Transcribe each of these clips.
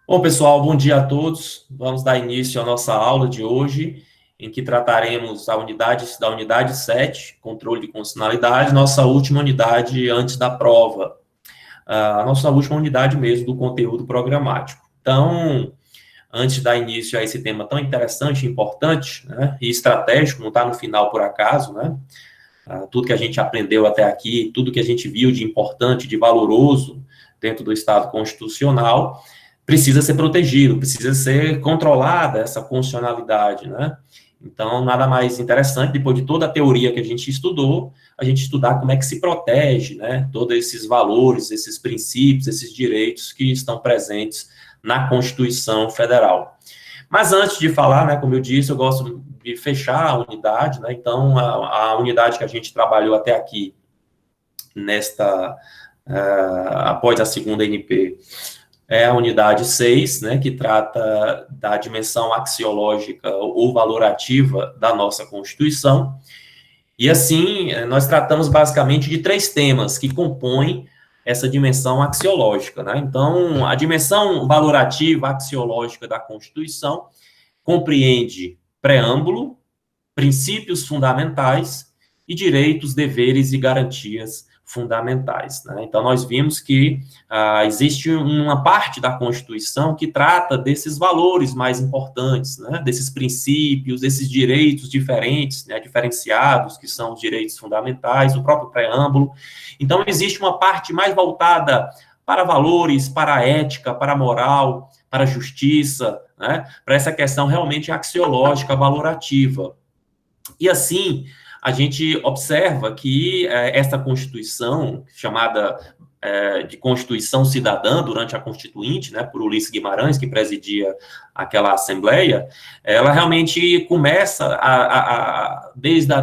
Bom, pessoal, bom dia a todos. Vamos dar início à nossa aula de hoje, em que trataremos da unidade 7, controle de condicionalidade, nossa última unidade antes da prova, a nossa última unidade mesmo do conteúdo programático. Então, antes de dar início a esse tema tão interessante, importante, né, e estratégico, não está no final por acaso, né? Tudo que a gente aprendeu até aqui, tudo que a gente viu de importante, de valoroso dentro do Estado constitucional, precisa ser protegido, precisa ser controlada essa constitucionalidade, né? Então, nada mais interessante, depois de toda a teoria que a gente estudou, a gente estudar como é que se protege, né? Todos esses valores, esses princípios, esses direitos que estão presentes na Constituição Federal. Mas antes de falar, né, como eu disse, eu gosto de fechar a unidade, né? Então, a unidade que a gente trabalhou até aqui, após a segunda NP, é a unidade 6, né, que trata da dimensão axiológica ou valorativa da nossa Constituição. E assim, nós tratamos basicamente de três temas que compõem essa dimensão axiológica, né? Então, a dimensão valorativa axiológica da Constituição compreende preâmbulo, princípios fundamentais e direitos, deveres e garantias fundamentais, né? Então, nós vimos que existe uma parte da Constituição que trata desses valores mais importantes, né? Desses princípios, desses direitos diferentes, né? Diferenciados, que são os direitos fundamentais, o próprio preâmbulo. Então, existe uma parte mais voltada para valores, para a ética, para a moral, para a justiça, né? Para essa questão realmente axiológica, valorativa. E assim, a gente observa que essa Constituição, chamada de Constituição Cidadã, durante a Constituinte, né, por Ulisses Guimarães, que presidia aquela Assembleia, ela realmente começa, desde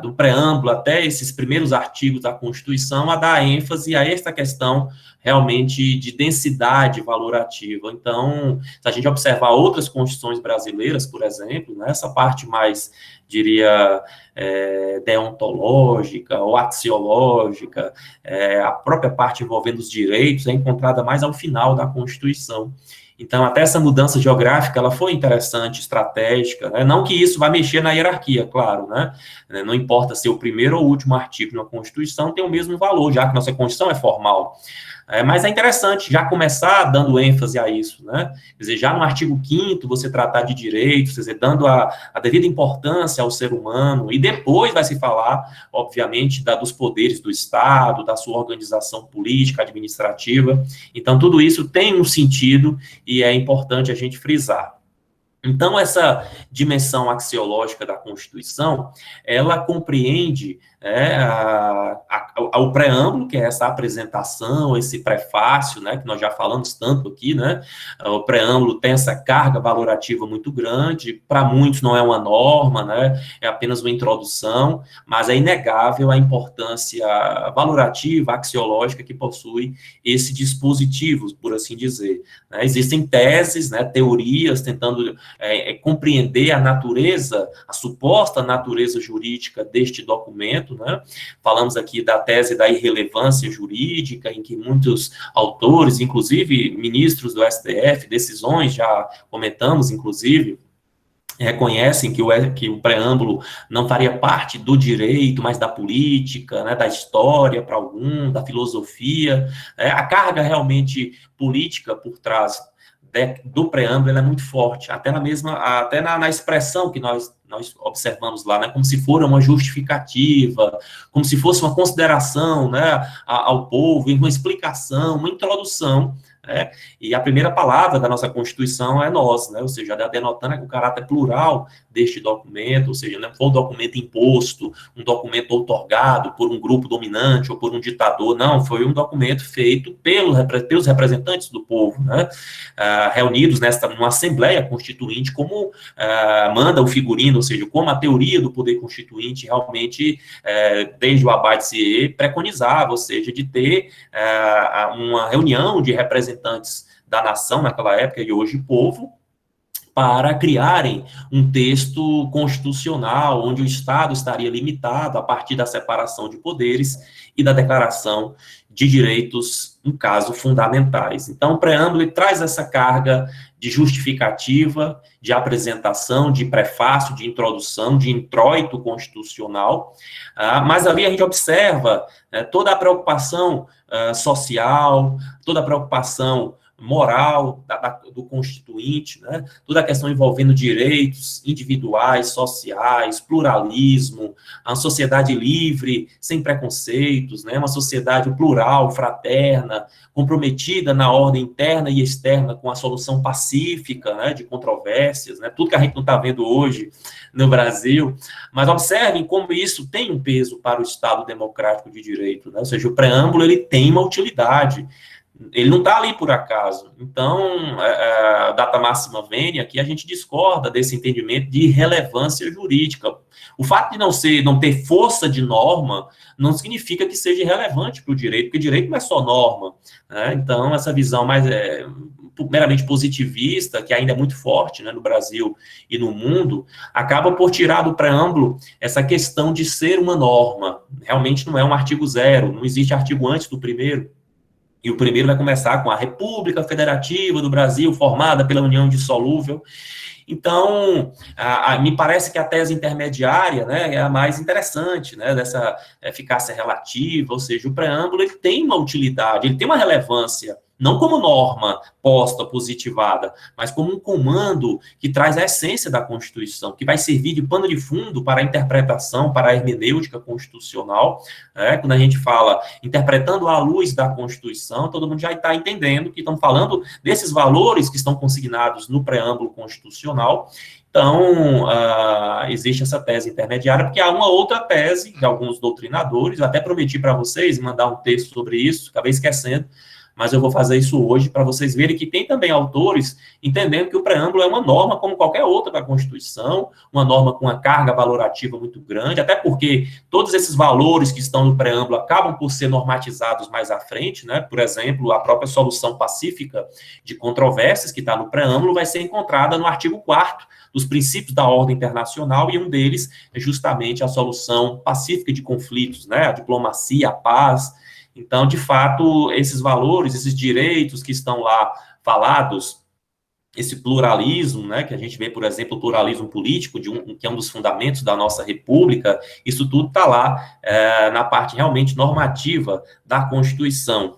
do preâmbulo até esses primeiros artigos da Constituição, a dar ênfase a esta questão realmente de densidade valorativa. Então, se a gente observar outras constituições brasileiras, por exemplo, né, essa parte mais, diria, deontológica ou axiológica, a própria parte envolvendo os direitos é encontrada mais ao final da Constituição. Então, até essa mudança geográfica, ela foi interessante, estratégica, né? Não que isso vai mexer na hierarquia, claro, né? Não importa ser o primeiro ou o último artigo de uma Constituição, tem o mesmo valor, já que nossa Constituição é formal. Mas é interessante já começar dando ênfase a isso, né? Quer dizer, já no artigo 5º, você tratar de direitos, quer dizer, dando a devida importância ao ser humano, e depois vai se falar, obviamente, dos poderes do Estado, da sua organização política, administrativa. Então, tudo isso tem um sentido e é importante a gente frisar. Então, essa dimensão axiológica da Constituição, ela compreende o preâmbulo, que é essa apresentação, esse prefácio, né, que nós já falamos tanto aqui, né? O preâmbulo tem essa carga valorativa muito grande, para muitos não é uma norma, né? É apenas uma introdução, mas é inegável a importância valorativa, axiológica que possui esse dispositivo, por assim dizer, né? Existem teses, né, teorias tentando compreender a natureza, a suposta natureza jurídica deste documento, né? Falamos aqui da tese da irrelevância jurídica, em que muitos autores, inclusive ministros do STF, decisões, já comentamos, inclusive, reconhecem que o preâmbulo não faria parte do direito, mas da política, né, da história para algum, da filosofia. A carga realmente política por trás do preâmbulo é muito forte, até na expressão que nós observamos lá, né, como se for uma justificativa, como se fosse uma consideração, né, ao povo, uma explicação, uma introdução, né, e a primeira palavra da nossa Constituição é nós, né, ou seja, denotando o caráter plural deste documento, ou seja, não foi um documento imposto, um documento outorgado por um grupo dominante ou por um ditador, não, foi um documento feito pelos representantes do povo, né, reunidos numa Assembleia Constituinte, como manda o figurino, ou seja, como a teoria do poder constituinte realmente, desde o Abad Sieyès, preconizava, ou seja, de ter uma reunião de representantes da nação naquela época, e hoje povo, para criarem um texto constitucional, onde o Estado estaria limitado a partir da separação de poderes e da declaração de direitos, no caso, fundamentais. Então, o preâmbulo ele traz essa carga de justificativa, de apresentação, de prefácio, de introdução, de introito constitucional, mas ali a gente observa toda a preocupação social, toda a preocupação moral do constituinte, né? Toda a questão envolvendo direitos individuais, sociais, pluralismo, a sociedade livre, sem preconceitos, né? Uma sociedade plural, fraterna, comprometida na ordem interna e externa com a solução pacífica, né, de controvérsias, né? Tudo que a gente não está vendo hoje no Brasil, mas observem como isso tem um peso para o Estado democrático de direito, né? Ou seja, o preâmbulo ele tem uma utilidade. Ele não está ali por acaso. Então, a data máxima vênia, aqui a gente discorda desse entendimento de relevância jurídica. O fato de não ter força de norma não significa que seja irrelevante para o direito, porque direito não é só norma, né? Então, essa visão mais meramente positivista, que ainda é muito forte, né, no Brasil e no mundo, acaba por tirar do preâmbulo essa questão de ser uma norma. Realmente não é um artigo 0, não existe artigo antes do primeiro. E o primeiro vai começar com a República Federativa do Brasil, formada pela União Indissolúvel. Então, me parece que a tese intermediária, né, é a mais interessante, né, dessa eficácia relativa, ou seja, o preâmbulo ele tem uma utilidade, ele tem uma relevância, não como norma posta, positivada, mas como um comando que traz a essência da Constituição, que vai servir de pano de fundo para a interpretação, para a hermenêutica constitucional. Quando a gente fala interpretando à luz da Constituição, todo mundo já está entendendo que estamos falando desses valores que estão consignados no preâmbulo constitucional. Então, existe essa tese intermediária, porque há uma outra tese de alguns doutrinadores, eu até prometi para vocês mandar um texto sobre isso, acabei esquecendo, mas eu vou fazer isso hoje para vocês verem que tem também autores entendendo que o preâmbulo é uma norma como qualquer outra da Constituição, uma norma com uma carga valorativa muito grande, até porque todos esses valores que estão no preâmbulo acabam por ser normatizados mais à frente, né? Por exemplo, a própria solução pacífica de controvérsias que está no preâmbulo vai ser encontrada no artigo 4º dos princípios da ordem internacional, e um deles é justamente a solução pacífica de conflitos, né? A diplomacia, a paz. Então, de fato, esses valores, esses direitos que estão lá falados, esse pluralismo, né, que a gente vê, por exemplo, o pluralismo político, que é um dos fundamentos da nossa república, isso tudo está lá na parte realmente normativa da Constituição.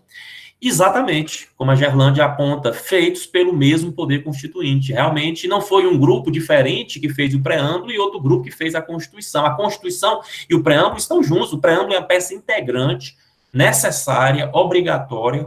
Exatamente, como a Gerlândia aponta, feitos pelo mesmo poder constituinte. Realmente não foi um grupo diferente que fez o preâmbulo e outro grupo que fez a Constituição. A Constituição e o preâmbulo estão juntos, o preâmbulo é uma peça integrante, necessária, obrigatória,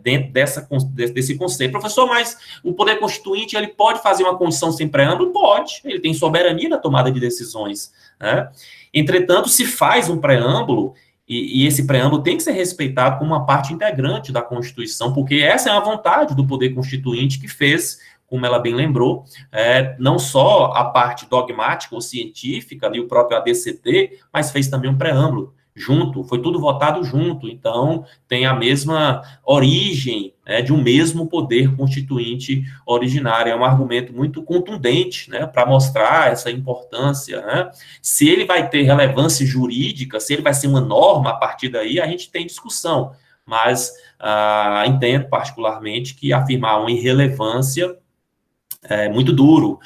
dentro desse conceito. Professor, mas o poder constituinte, ele pode fazer uma Constituição sem preâmbulo? Pode, ele tem soberania na tomada de decisões, né? Entretanto, se faz um preâmbulo, e esse preâmbulo tem que ser respeitado como uma parte integrante da Constituição, porque essa é a vontade do poder constituinte que fez, como ela bem lembrou, não só a parte dogmática ou científica, ali o próprio ADCT, mas fez também um preâmbulo junto, foi tudo votado junto, então tem a mesma origem, de um mesmo poder constituinte originário. É um argumento muito contundente, né, para mostrar essa importância, né? Se ele vai ter relevância jurídica, se ele vai ser uma norma a partir daí, a gente tem discussão, mas entendo particularmente que afirmar uma irrelevância é muito duro,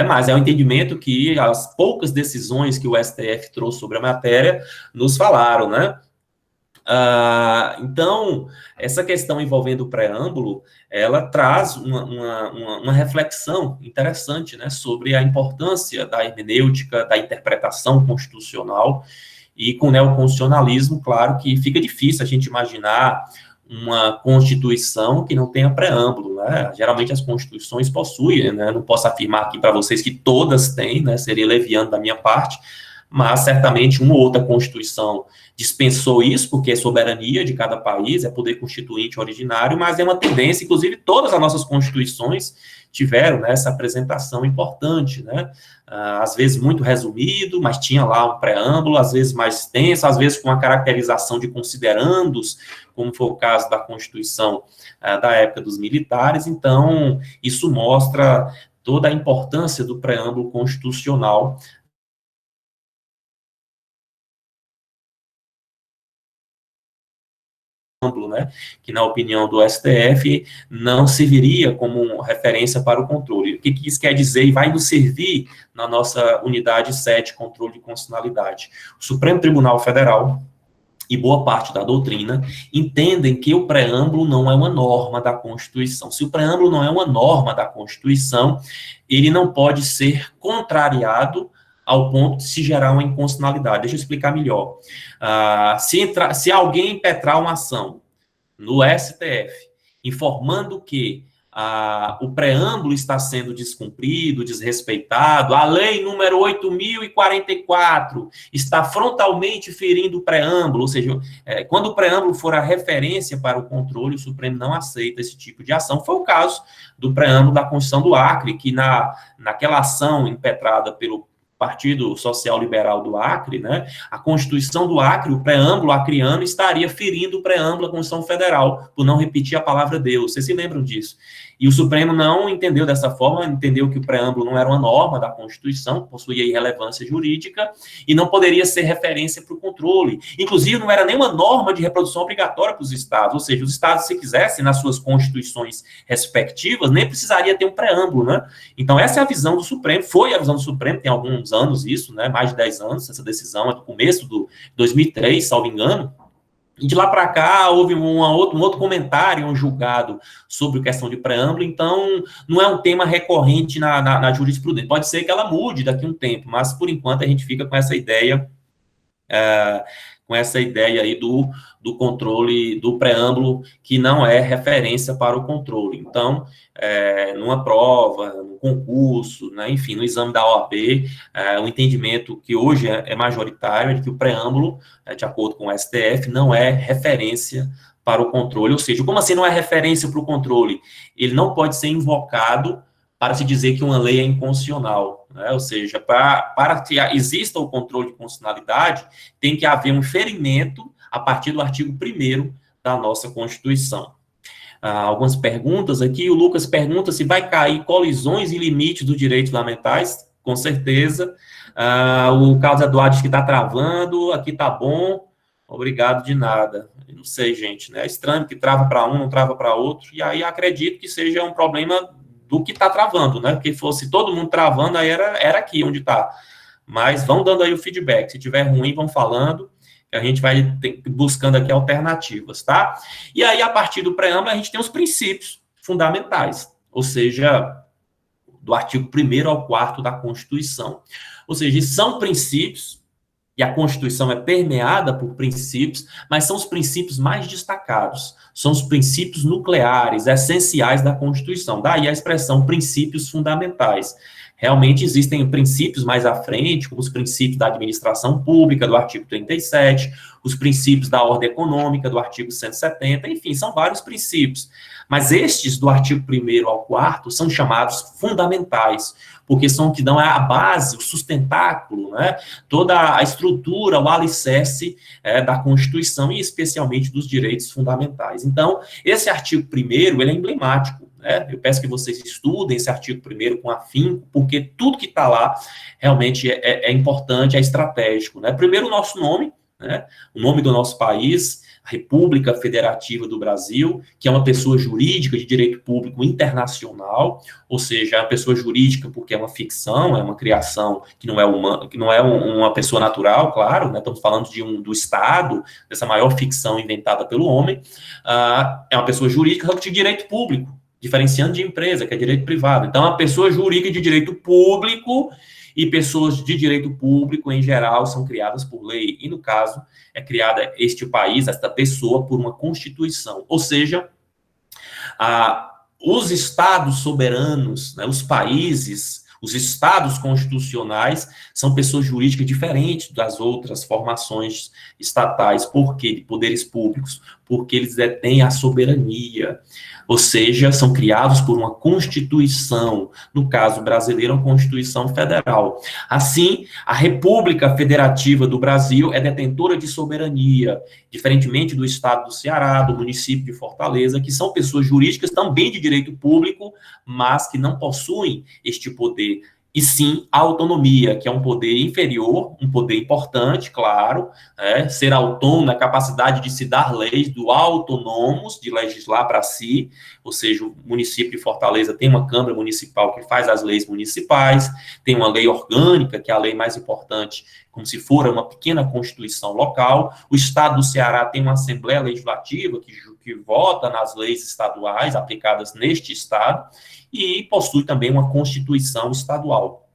mas é um entendimento que as poucas decisões que o STF trouxe sobre a matéria nos falaram, né? Então, essa questão envolvendo o preâmbulo, ela traz uma reflexão interessante, né, sobre a importância da hermenêutica, da interpretação constitucional, e com o neoconstitucionalismo, claro que fica difícil a gente imaginar uma Constituição que não tenha preâmbulo, né? Geralmente as Constituições possuem, né? Não posso afirmar aqui para vocês que todas têm, né? Seria leviano da minha parte, mas certamente uma ou outra Constituição dispensou isso, porque é soberania de cada país, é poder constituinte originário, mas é uma tendência, inclusive todas as nossas Constituições tiveram, né, essa apresentação importante, né? Às vezes muito resumido, mas tinha lá um preâmbulo, às vezes mais extenso, às vezes com uma caracterização de considerandos, como foi o caso da Constituição da época dos militares. Então, isso mostra toda a importância do preâmbulo constitucional, né, que na opinião do STF não serviria como referência para o controle. O que isso quer dizer e vai nos servir na nossa unidade 7, controle de constitucionalidade? O Supremo Tribunal Federal e boa parte da doutrina entendem que o preâmbulo não é uma norma da Constituição. Se o preâmbulo não é uma norma da Constituição, ele não pode ser contrariado ao ponto de se gerar uma inconstitucionalidade. Deixa eu explicar melhor. Se alguém impetrar uma ação no STF, informando que o preâmbulo está sendo descumprido, desrespeitado, a lei número 8.044 está frontalmente ferindo o preâmbulo, ou seja, quando o preâmbulo for a referência para o controle, o Supremo não aceita esse tipo de ação. Foi o caso do preâmbulo da Constituição do Acre, que naquela ação impetrada pelo Partido Social Liberal do Acre, né, a Constituição do Acre, o preâmbulo acriano, estaria ferindo o preâmbulo da Constituição Federal, por não repetir a palavra Deus. Vocês se lembram disso? E o Supremo não entendeu dessa forma, entendeu que o preâmbulo não era uma norma da Constituição, possuía irrelevância jurídica, e não poderia ser referência para o controle. Inclusive, não era nenhuma norma de reprodução obrigatória para os estados, ou seja, os estados, se quisessem, nas suas constituições respectivas, nem precisaria ter um preâmbulo, né? Então, essa é a visão do Supremo, foi a visão do Supremo, tem alguns anos isso, né? Mais de 10 anos, essa decisão é do começo de 2003, salvo engano. E de lá para cá houve um outro comentário, um julgado sobre a questão de preâmbulo, então não é um tema recorrente na jurisprudência. Pode ser que ela mude daqui a um tempo, mas por enquanto a gente fica com essa ideia, aí do controle do preâmbulo, que não é referência para o controle. Então, numa prova, no concurso, né, enfim, no exame da OAB, o entendimento que hoje é majoritário é de que o preâmbulo, de acordo com o STF, não é referência para o controle. Ou seja, como assim não é referência para o controle? Ele não pode ser invocado para se dizer que uma lei é inconstitucional, né? Ou seja, para que exista o controle de constitucionalidade, tem que haver um ferimento a partir do artigo 1º da nossa Constituição. Algumas perguntas aqui, o Lucas pergunta se vai cair colisões e limites dos direitos fundamentais, com certeza. O Carlos Eduardo diz que está travando, aqui está bom, obrigado de nada. Não sei, gente, né? É estranho que trava para um, não trava para outro, e aí acredito que seja um problema do que está travando, né? Porque fosse todo mundo travando, aí era aqui onde está. Mas vão dando aí o feedback. Se tiver ruim, vão falando, que a gente vai buscando aqui alternativas, tá? E aí, a partir do preâmbulo, a gente tem os princípios fundamentais, ou seja, do artigo 1º ao 4º da Constituição. Ou seja, são princípios, e a Constituição é permeada por princípios, mas são os princípios mais destacados, são os princípios nucleares, essenciais da Constituição. Daí a expressão princípios fundamentais. Realmente existem princípios mais à frente, como os princípios da administração pública, do artigo 37, os princípios da ordem econômica, do artigo 170, enfim, são vários princípios. Mas estes, do artigo 1º ao 4º, são chamados fundamentais, porque são o que dão a base, o sustentáculo, né, toda a estrutura, o alicerce da Constituição e especialmente dos direitos fundamentais. Então, esse artigo 1º, ele é emblemático. Eu peço que vocês estudem esse artigo 1º com afinco, porque tudo que está lá realmente é importante, é estratégico, né? Primeiro, o nosso nome, né? O nome do nosso país, República Federativa do Brasil, que é uma pessoa jurídica de direito público internacional, ou seja, é uma pessoa jurídica porque é uma ficção, é uma criação que não é humana, que não é uma pessoa natural, claro, né? Estamos falando do Estado, dessa maior ficção inventada pelo homem, é uma pessoa jurídica de direito público, diferenciando de empresa, que é direito privado. Então, a pessoa jurídica de direito público e pessoas de direito público, em geral, são criadas por lei. E, no caso, é criada este país, esta pessoa, por uma Constituição. Ou seja, os estados soberanos, né, os países, os estados constitucionais, são pessoas jurídicas diferentes das outras formações estatais. Por quê? De poderes públicos. Porque eles detêm a soberania. ou seja, são criados por uma Constituição, no caso brasileiro, uma Constituição Federal. Assim, a República Federativa do Brasil é detentora de soberania, diferentemente do Estado do Ceará, do município de Fortaleza, que são pessoas jurídicas também de direito público, mas que não possuem este poder, e sim a autonomia, que é um poder inferior, um poder importante, claro, ser autônomo na capacidade de se dar leis, do autonomos, de legislar para si, ou seja, o município de Fortaleza tem uma Câmara Municipal que faz as leis municipais, tem uma lei orgânica, que é a lei mais importante, como se for uma pequena constituição local. O Estado do Ceará tem uma Assembleia Legislativa que vota nas leis estaduais aplicadas neste Estado, e possui também uma Constituição estadual.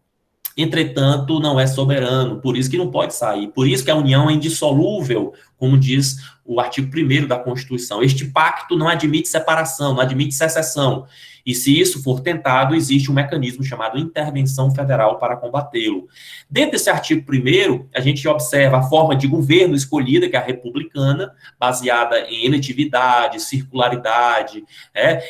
Entretanto, não é soberano, por isso que não pode sair, por isso que a união é indissolúvel, como diz o artigo 1º da Constituição. Este pacto não admite separação, não admite secessão, e se isso for tentado, existe um mecanismo chamado intervenção federal para combatê-lo. Dentro desse artigo 1º, a gente observa a forma de governo escolhida, que é a republicana, baseada em eletividade, circularidade,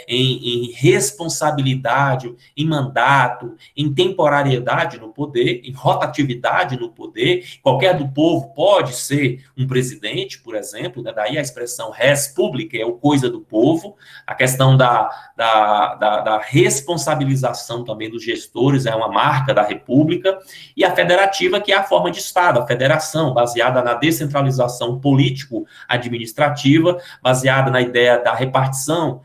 em responsabilidade, em mandato, em temporariedade no poder, em rotatividade no poder. Qualquer do povo pode ser um presidente, por exemplo, daí a expressão res publica, é o coisa do povo. A questão da responsabilização também dos gestores é uma marca da República, e a federativa, que é a forma de Estado, a federação, baseada na descentralização político-administrativa, baseada na ideia da repartição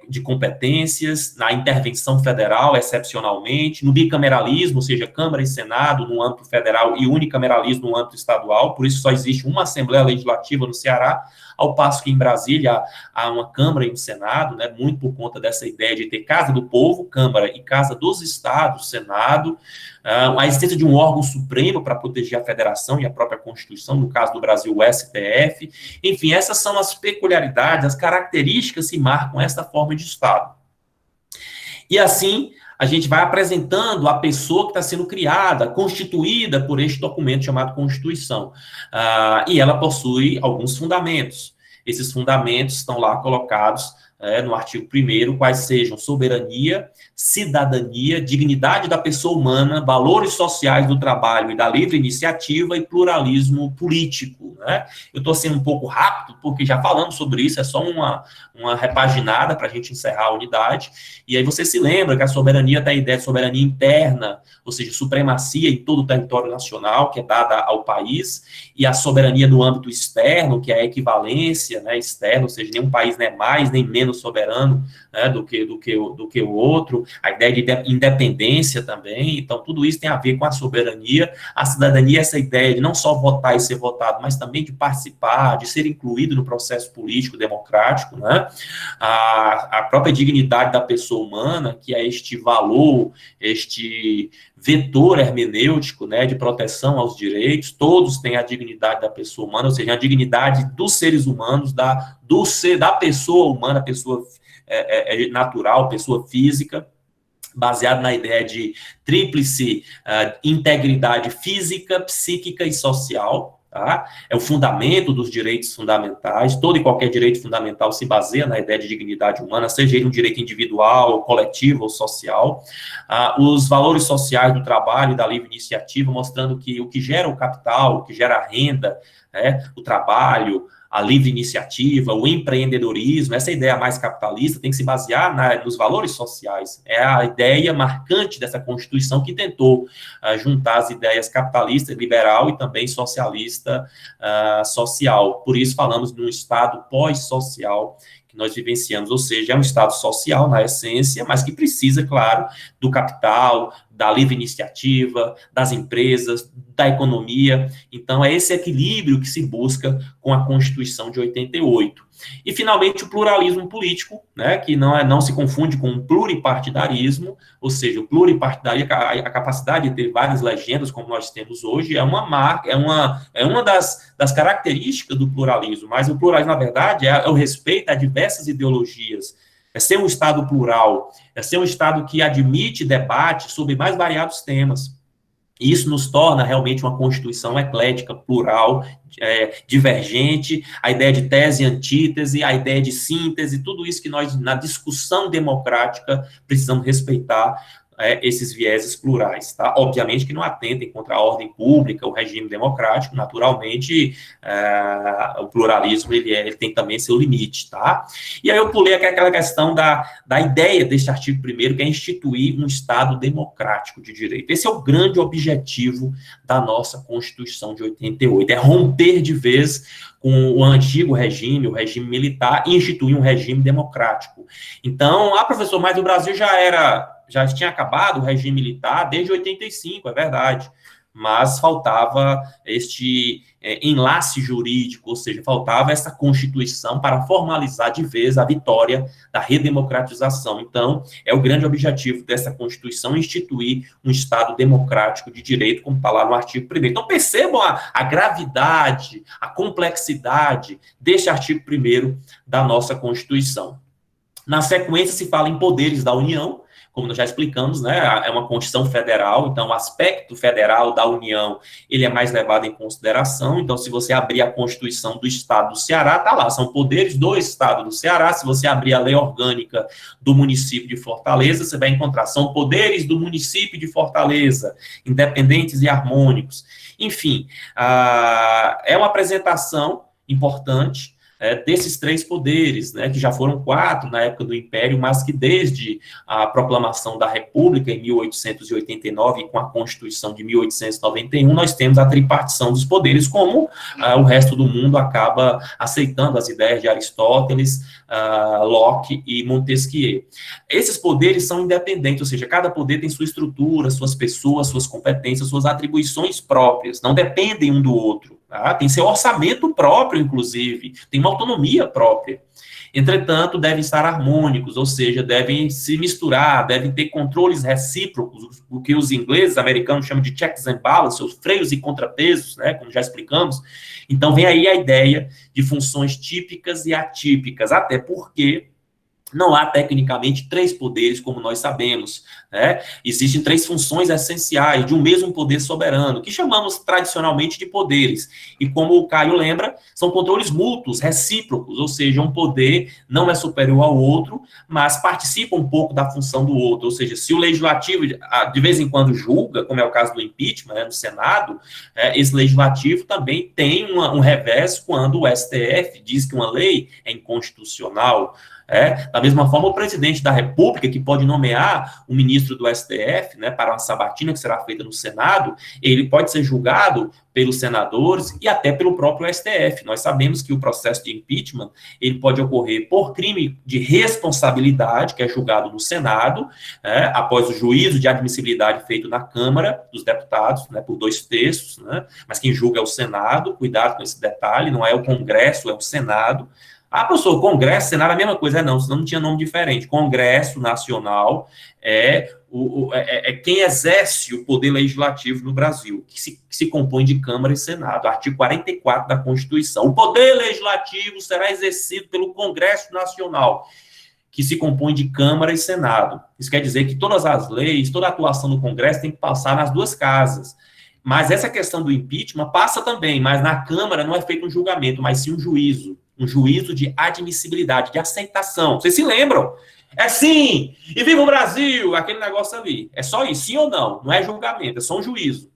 de competências, na intervenção federal, excepcionalmente, no bicameralismo, ou seja, Câmara e Senado no âmbito federal e unicameralismo no âmbito estadual, por isso só existe uma Assembleia Legislativa no Ceará, ao passo que em Brasília há uma Câmara e um Senado, muito por conta dessa ideia de ter Casa do Povo, Câmara, e Casa dos Estados, Senado, a existência de um órgão supremo para proteger a federação e a própria Constituição, no caso do Brasil, o STF. Enfim, essas são as peculiaridades, as características que marcam essa forma de Estado. E assim, a gente vai apresentando a pessoa que está sendo criada, constituída por este documento chamado Constituição. E ela possui alguns fundamentos. Esses fundamentos estão lá colocados no artigo 1º, quais sejam soberania, cidadania, dignidade da pessoa humana, valores sociais do trabalho e da livre iniciativa e pluralismo político. Eu estou sendo um pouco rápido, porque já falamos sobre isso, é só uma repaginada para a gente encerrar a unidade, e aí você se lembra que a soberania tem a ideia de soberania interna, ou seja, supremacia em todo o território nacional, que é dada ao país, e a soberania no âmbito externo, que é a equivalência externa, ou seja, nenhum país não é mais nem menos soberano do que o outro, a ideia de independência também. Então tudo isso tem a ver com a soberania. A cidadania é essa ideia de não só votar e ser votado, mas também de participar, de ser incluído no processo político democrático, a própria dignidade da pessoa humana, que é este valor, este vetor hermenêutico, de proteção aos direitos. Todos têm a dignidade da pessoa humana, ou seja, a dignidade dos seres humanos, da pessoa humana, pessoa natural, pessoa física, baseado na ideia de tríplice integridade física, psíquica e social. É o fundamento dos direitos fundamentais. Todo e qualquer direito fundamental se baseia na ideia de dignidade humana, seja ele um direito individual, coletivo ou social. Os valores sociais do trabalho e da livre iniciativa, mostrando que o que gera o capital, o que gera a renda, o trabalho, a livre iniciativa, o empreendedorismo, essa ideia mais capitalista tem que se basear nos valores sociais. É a ideia marcante dessa Constituição que tentou juntar as ideias capitalista, liberal e também socialista, social. Por isso falamos de um Estado pós-social que nós vivenciamos, ou seja, é um Estado social na essência, mas que precisa, claro, do capital, da livre iniciativa, das empresas, da economia. Então, é esse equilíbrio que se busca com a Constituição de 88. E, finalmente, o pluralismo político, que não se confunde com o pluripartidarismo, ou seja, o pluripartidarismo, a capacidade de ter várias legendas, como nós temos hoje, é uma marca, é uma das características do pluralismo, mas o pluralismo, na verdade, é o respeito a diversas ideologias. É ser um Estado plural, é ser um Estado que admite debate sobre mais variados temas. E isso nos torna realmente uma Constituição eclética, plural, divergente, a ideia de tese e antítese, a ideia de síntese, tudo isso que nós, na discussão democrática, precisamos respeitar esses vieses plurais, tá? Obviamente que não atentem contra a ordem pública, o regime democrático, naturalmente, o pluralismo, ele tem também seu limite, tá? E aí eu pulei aquela questão da ideia deste artigo 1º, que é instituir um Estado democrático de direito. Esse é o grande objetivo da nossa Constituição de 88, é romper de vez com o antigo regime, o regime militar, e instituir um regime democrático. Então, professor, mas o Brasil já tinha acabado o regime militar desde 85, é verdade, mas faltava este enlace jurídico, ou seja, faltava essa Constituição para formalizar de vez a vitória da redemocratização. Então, é o grande objetivo dessa Constituição, instituir um Estado democrático de direito, como está lá no artigo 1º. Então, percebam a gravidade, a complexidade deste artigo 1º da nossa Constituição. Na sequência, se fala em poderes da União, como nós já explicamos, né, é uma Constituição federal, então o aspecto federal da União, ele é mais levado em consideração. Então, se você abrir a Constituição do Estado do Ceará, está lá, são poderes do Estado do Ceará. Se você abrir a lei orgânica do município de Fortaleza, você vai encontrar, são poderes do município de Fortaleza, independentes e harmônicos. Enfim, é uma apresentação importante, desses 3 poderes, né, que já foram 4 na época do Império, mas que desde a proclamação da República em 1889 e com a Constituição de 1891, nós temos a tripartição dos poderes, como o resto do mundo acaba aceitando as ideias de Aristóteles, Locke e Montesquieu. Esses poderes são independentes, ou seja, cada poder tem sua estrutura, suas pessoas, suas competências, suas atribuições próprias, não dependem um do outro. Tem seu orçamento próprio, inclusive, tem uma autonomia própria. Entretanto, devem estar harmônicos, ou seja, devem se misturar, devem ter controles recíprocos, o que os ingleses, americanos chamam de checks and balances, os freios e contrapesos, né, como já explicamos. Então, vem aí a ideia de funções típicas e atípicas, até porque não há, tecnicamente, 3 poderes, como nós sabemos, né? Existem 3 funções essenciais de um mesmo poder soberano, que chamamos tradicionalmente de poderes. E como o Caio lembra, são controles mútuos, recíprocos, ou seja, um poder não é superior ao outro, mas participa um pouco da função do outro. Ou seja, se o legislativo, de vez em quando, julga, como é o caso do impeachment, né, no Senado, esse legislativo também tem um revés quando o STF diz que uma lei é inconstitucional. Da mesma forma, o presidente da República, que pode nomear o ministro do STF, né, para uma sabatina que será feita no Senado, ele pode ser julgado pelos senadores e até pelo próprio STF. Nós sabemos que o processo de impeachment, ele pode ocorrer por crime de responsabilidade, que é julgado no Senado, após o juízo de admissibilidade feito na Câmara dos Deputados, né, por 2/3, né, mas quem julga é o Senado. Cuidado com esse detalhe, não é o Congresso, é o Senado. Professor, Congresso, Senado é a mesma coisa, não, senão não tinha nome diferente. Congresso Nacional é quem exerce o poder legislativo no Brasil, que se compõe de Câmara e Senado, artigo 44 da Constituição. O poder legislativo será exercido pelo Congresso Nacional, que se compõe de Câmara e Senado. Isso quer dizer que todas as leis, toda a atuação do Congresso tem que passar nas 2 casas. Mas essa questão do impeachment passa também, mas na Câmara não é feito um julgamento, mas sim um juízo de admissibilidade, de aceitação. Vocês se lembram? É sim! E viva o Brasil! Aquele negócio ali. É só isso, sim ou não? Não é julgamento, é só um juízo.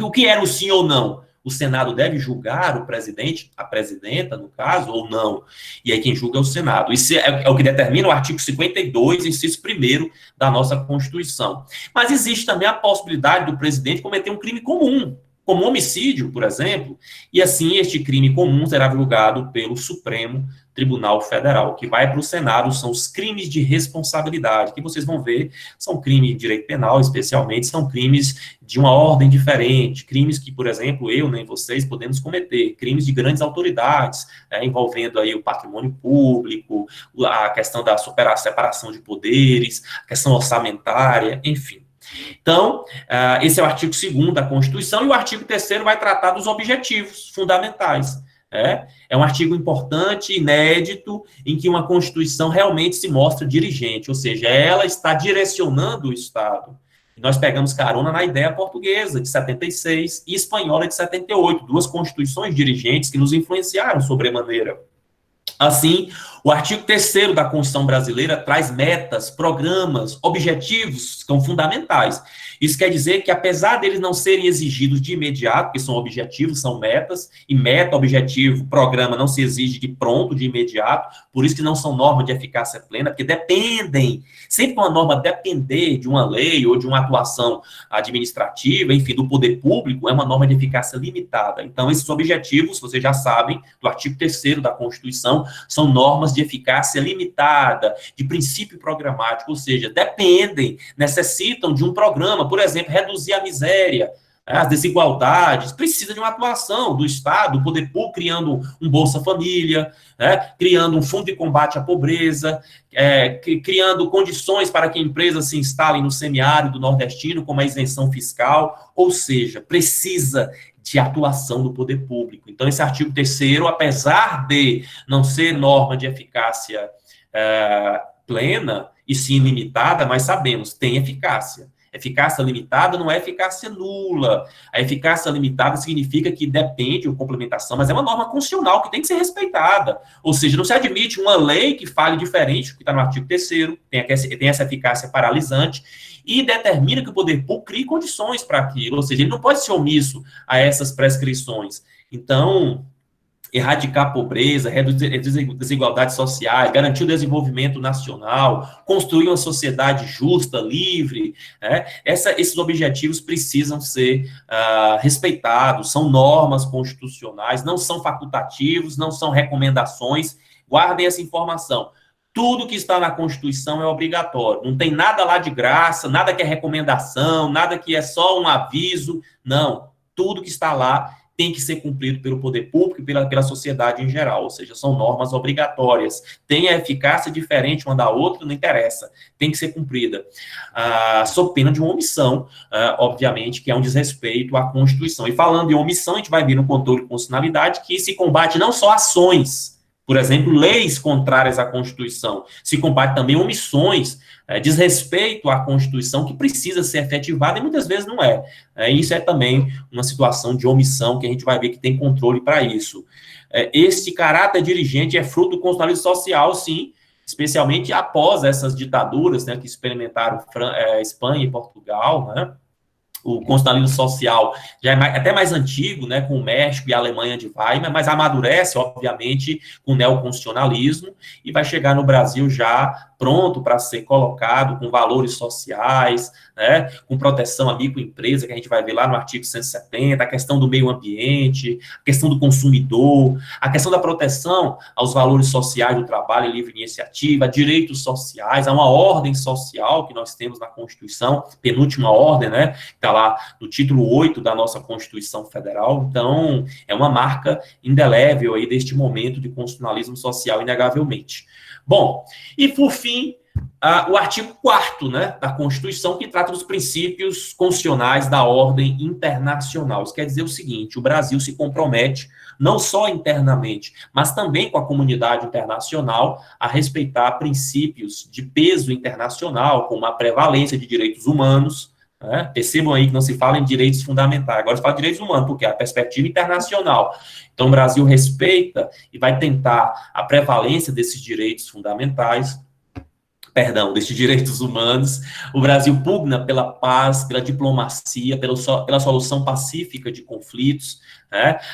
O que era o sim ou não? O Senado deve julgar o presidente, a presidenta, no caso, ou não? E aí quem julga é o Senado. Isso é o que determina o artigo 52, inciso 1º da nossa Constituição. Mas existe também a possibilidade do presidente cometer um crime comum, como homicídio, por exemplo, e assim este crime comum será julgado pelo Supremo Tribunal Federal. O que vai para o Senado são os crimes de responsabilidade, que vocês vão ver, são crimes de direito penal, especialmente, são crimes de uma ordem diferente, crimes que, por exemplo, eu nem vocês podemos cometer, crimes de grandes autoridades, envolvendo aí o patrimônio público, a questão da separação de poderes, a questão orçamentária, enfim. Então, esse é o artigo 2º da Constituição, e o artigo 3º vai tratar dos objetivos fundamentais. É um artigo importante, inédito, em que uma Constituição realmente se mostra dirigente, ou seja, ela está direcionando o Estado. Nós pegamos carona na ideia portuguesa, de 76, e espanhola, de 78, duas constituições dirigentes que nos influenciaram sobremaneira. Assim, o artigo 3º da Constituição brasileira traz metas, programas, objetivos que são fundamentais. Isso quer dizer que, apesar deles não serem exigidos de imediato, porque são objetivos, são metas, e meta, objetivo, programa não se exige de pronto, de imediato, por isso que não são normas de eficácia plena, porque dependem, sempre que uma norma depender de uma lei ou de uma atuação administrativa, enfim, do poder público, é uma norma de eficácia limitada. Então, esses objetivos, vocês já sabem, do artigo 3º da Constituição, são normas de eficácia limitada, de princípio programático, ou seja, dependem, necessitam de um programa, por exemplo, reduzir a miséria, as desigualdades, precisa de uma atuação do Estado, do poder público, criando um Bolsa Família, criando um fundo de combate à pobreza, criando condições para que empresas se instalem no semiárido nordestino, como a isenção fiscal, ou seja, precisa de atuação do poder público. Então, esse artigo 3º, apesar de não ser norma de eficácia plena, e sim limitada, mas sabemos, tem eficácia. Eficácia limitada não é eficácia nula. A eficácia limitada significa que depende de complementação, mas é uma norma constitucional que tem que ser respeitada. Ou seja, não se admite uma lei que fale diferente, que está no artigo 3º, tem essa eficácia paralisante, e determina que o poder público crie condições para aquilo. Ou seja, ele não pode ser omisso a essas prescrições. Então, erradicar a pobreza, reduzir desigualdades sociais, garantir o desenvolvimento nacional, construir uma sociedade justa, livre, esses objetivos precisam ser respeitados, são normas constitucionais, não são facultativos, não são recomendações, guardem essa informação. Tudo que está na Constituição é obrigatório, não tem nada lá de graça, nada que é recomendação, nada que é só um aviso, não, tudo que está lá tem que ser cumprido pelo poder público e pela sociedade em geral, ou seja, são normas obrigatórias. Tem a eficácia diferente uma da outra, não interessa, tem que ser cumprida. Sob pena de uma omissão, obviamente, que é um desrespeito à Constituição. E falando em omissão, a gente vai ver no controle de constitucionalidade que se combate não só ações, por exemplo, leis contrárias à Constituição, se combate também omissões, desrespeito à Constituição, que precisa ser efetivada e muitas vezes não é. Isso é também uma situação de omissão que a gente vai ver que tem controle para isso. Esse caráter dirigente é fruto do constitucionalismo social, sim, especialmente após essas ditaduras, que experimentaram Espanha e Portugal, O constitucionalismo social já é até mais antigo, com o México e a Alemanha de Weimar, mas amadurece, obviamente, com o neoconstitucionalismo e vai chegar no Brasil já pronto para ser colocado com valores sociais, com proteção à microempresa, que a gente vai ver lá no artigo 170, a questão do meio ambiente, a questão do consumidor, a questão da proteção aos valores sociais do trabalho e livre iniciativa, direitos sociais, há uma ordem social que nós temos na Constituição, penúltima ordem, que está lá no título 8 da nossa Constituição Federal. Então, é uma marca indelével aí deste momento de constitucionalismo social, inegavelmente. Bom, e por fim, o artigo 4º, da Constituição, que trata dos princípios constitucionais da ordem internacional. Isso quer dizer o seguinte: o Brasil se compromete, não só internamente, mas também com a comunidade internacional, a respeitar princípios de peso internacional, como a prevalência de direitos humanos. Percebam aí que não se fala em direitos fundamentais, agora se fala de direitos humanos, porque é a perspectiva internacional. Então, o Brasil respeita e vai tentar a prevalência desses direitos fundamentais, desses direitos humanos. O Brasil pugna pela paz, pela diplomacia, pela solução pacífica de conflitos,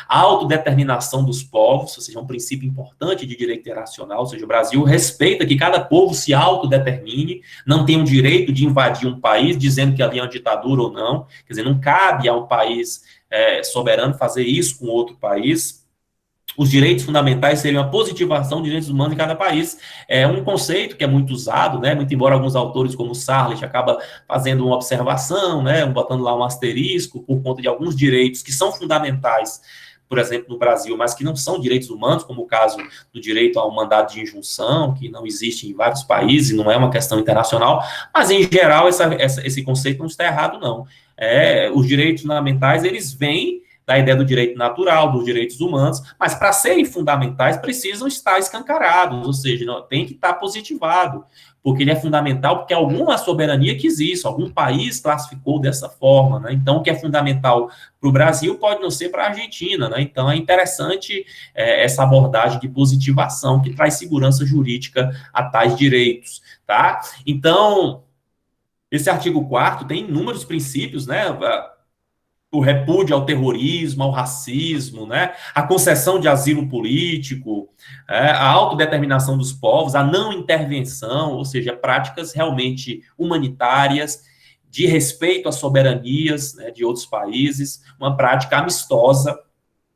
a autodeterminação dos povos, ou seja, é um princípio importante de direito internacional, ou seja, o Brasil respeita que cada povo se autodetermine, não tem o direito de invadir um país, dizendo que ali é uma ditadura ou não, quer dizer, não cabe a um país soberano fazer isso com outro país. Os direitos fundamentais seriam a positivação de direitos humanos em cada país. É um conceito que é muito usado, muito embora alguns autores, como Sarlich, acaba fazendo uma observação, botando lá um asterisco, por conta de alguns direitos que são fundamentais, por exemplo, no Brasil, mas que não são direitos humanos, como o caso do direito ao mandado de injunção, que não existe em vários países, não é uma questão internacional, mas, em geral, esse conceito não está errado, não. Os direitos fundamentais, eles vêm da ideia do direito natural, dos direitos humanos, mas para serem fundamentais precisam estar escancarados, ou seja, tem que estar positivado, porque ele é fundamental porque alguma soberania que existe, algum país classificou dessa forma, né? Então, o que é fundamental para o Brasil pode não ser para a Argentina, né? Então, é interessante essa abordagem de positivação que traz segurança jurídica a tais direitos, tá? Então, esse artigo 4º tem inúmeros princípios, né? O repúdio ao terrorismo, ao racismo, né? A concessão de asilo político, a autodeterminação dos povos, a não intervenção, ou seja, práticas realmente humanitárias, de respeito às soberanias, né, de outros países, uma prática amistosa,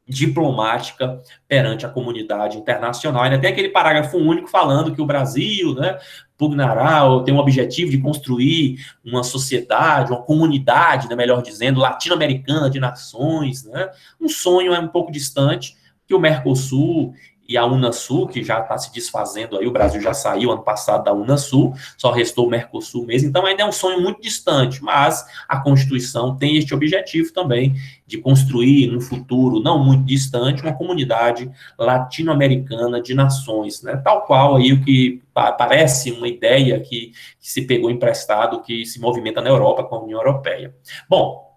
diplomática perante a comunidade internacional. Ainda tem aquele parágrafo único falando que o Brasil, né, pugnará, ou tem um objetivo de construir uma sociedade, uma comunidade, né, melhor dizendo, latino-americana de nações, né? Um sonho é um pouco distante, que o Mercosul e a Unasul, que já está se desfazendo aí, o Brasil já saiu ano passado da Unasul, só restou o Mercosul mesmo, então ainda é um sonho muito distante, mas a Constituição tem este objetivo também, de construir no futuro, não muito distante, uma comunidade latino-americana de nações, né? Tal qual aí o que parece uma ideia que se pegou emprestado, que se movimenta na Europa com a União Europeia. Bom,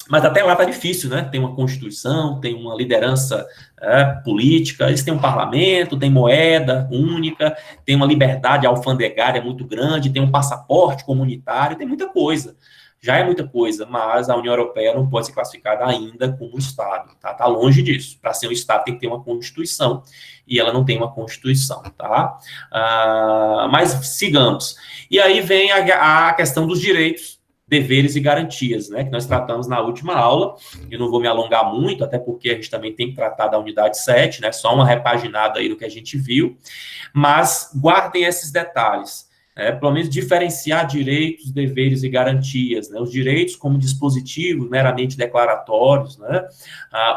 mas até lá está difícil, né? Tem uma Constituição, tem uma liderança política, eles têm um parlamento, tem moeda única, tem uma liberdade alfandegária muito grande, tem um passaporte comunitário, tem muita coisa. Já é muita coisa, mas a União Europeia não pode ser classificada ainda como um Estado, tá? Está longe disso. Para ser um Estado tem que ter uma Constituição, e ela não tem uma Constituição, tá? Mas sigamos. E aí vem a questão dos direitos, deveres e garantias, né, que nós tratamos na última aula. Eu não vou me alongar muito, até porque a gente também tem que tratar da unidade 7, né, só uma repaginada aí do que a gente viu, mas guardem esses detalhes, pelo menos diferenciar direitos, deveres e garantias, né, os direitos como dispositivos meramente declaratórios, né,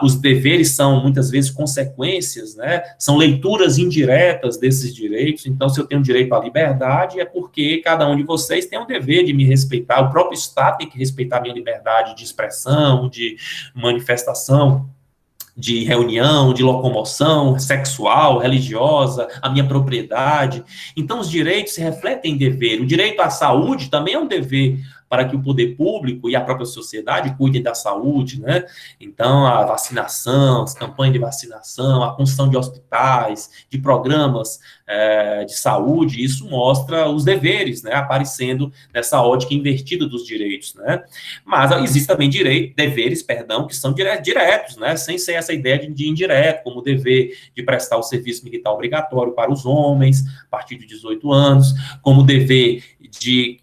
os deveres são muitas vezes consequências, né, são leituras indiretas desses direitos. Então, se eu tenho direito à liberdade, é porque cada um de vocês tem o dever de me respeitar, o próprio Estado tem que respeitar a minha liberdade de expressão, de manifestação, de reunião, de locomoção sexual, religiosa, a minha propriedade. Então, os direitos se refletem em dever. O direito à saúde também é um dever para que o poder público e a própria sociedade cuidem da saúde, né? Então, a vacinação, as campanhas de vacinação, a construção de hospitais, de programas de saúde, isso mostra os deveres, né, aparecendo nessa ótica invertida dos direitos, né? Mas existem também deveres, que são diretos, né, sem ser essa ideia de indireto, como o dever de prestar o serviço militar obrigatório para os homens, a partir de 18 anos, como o dever de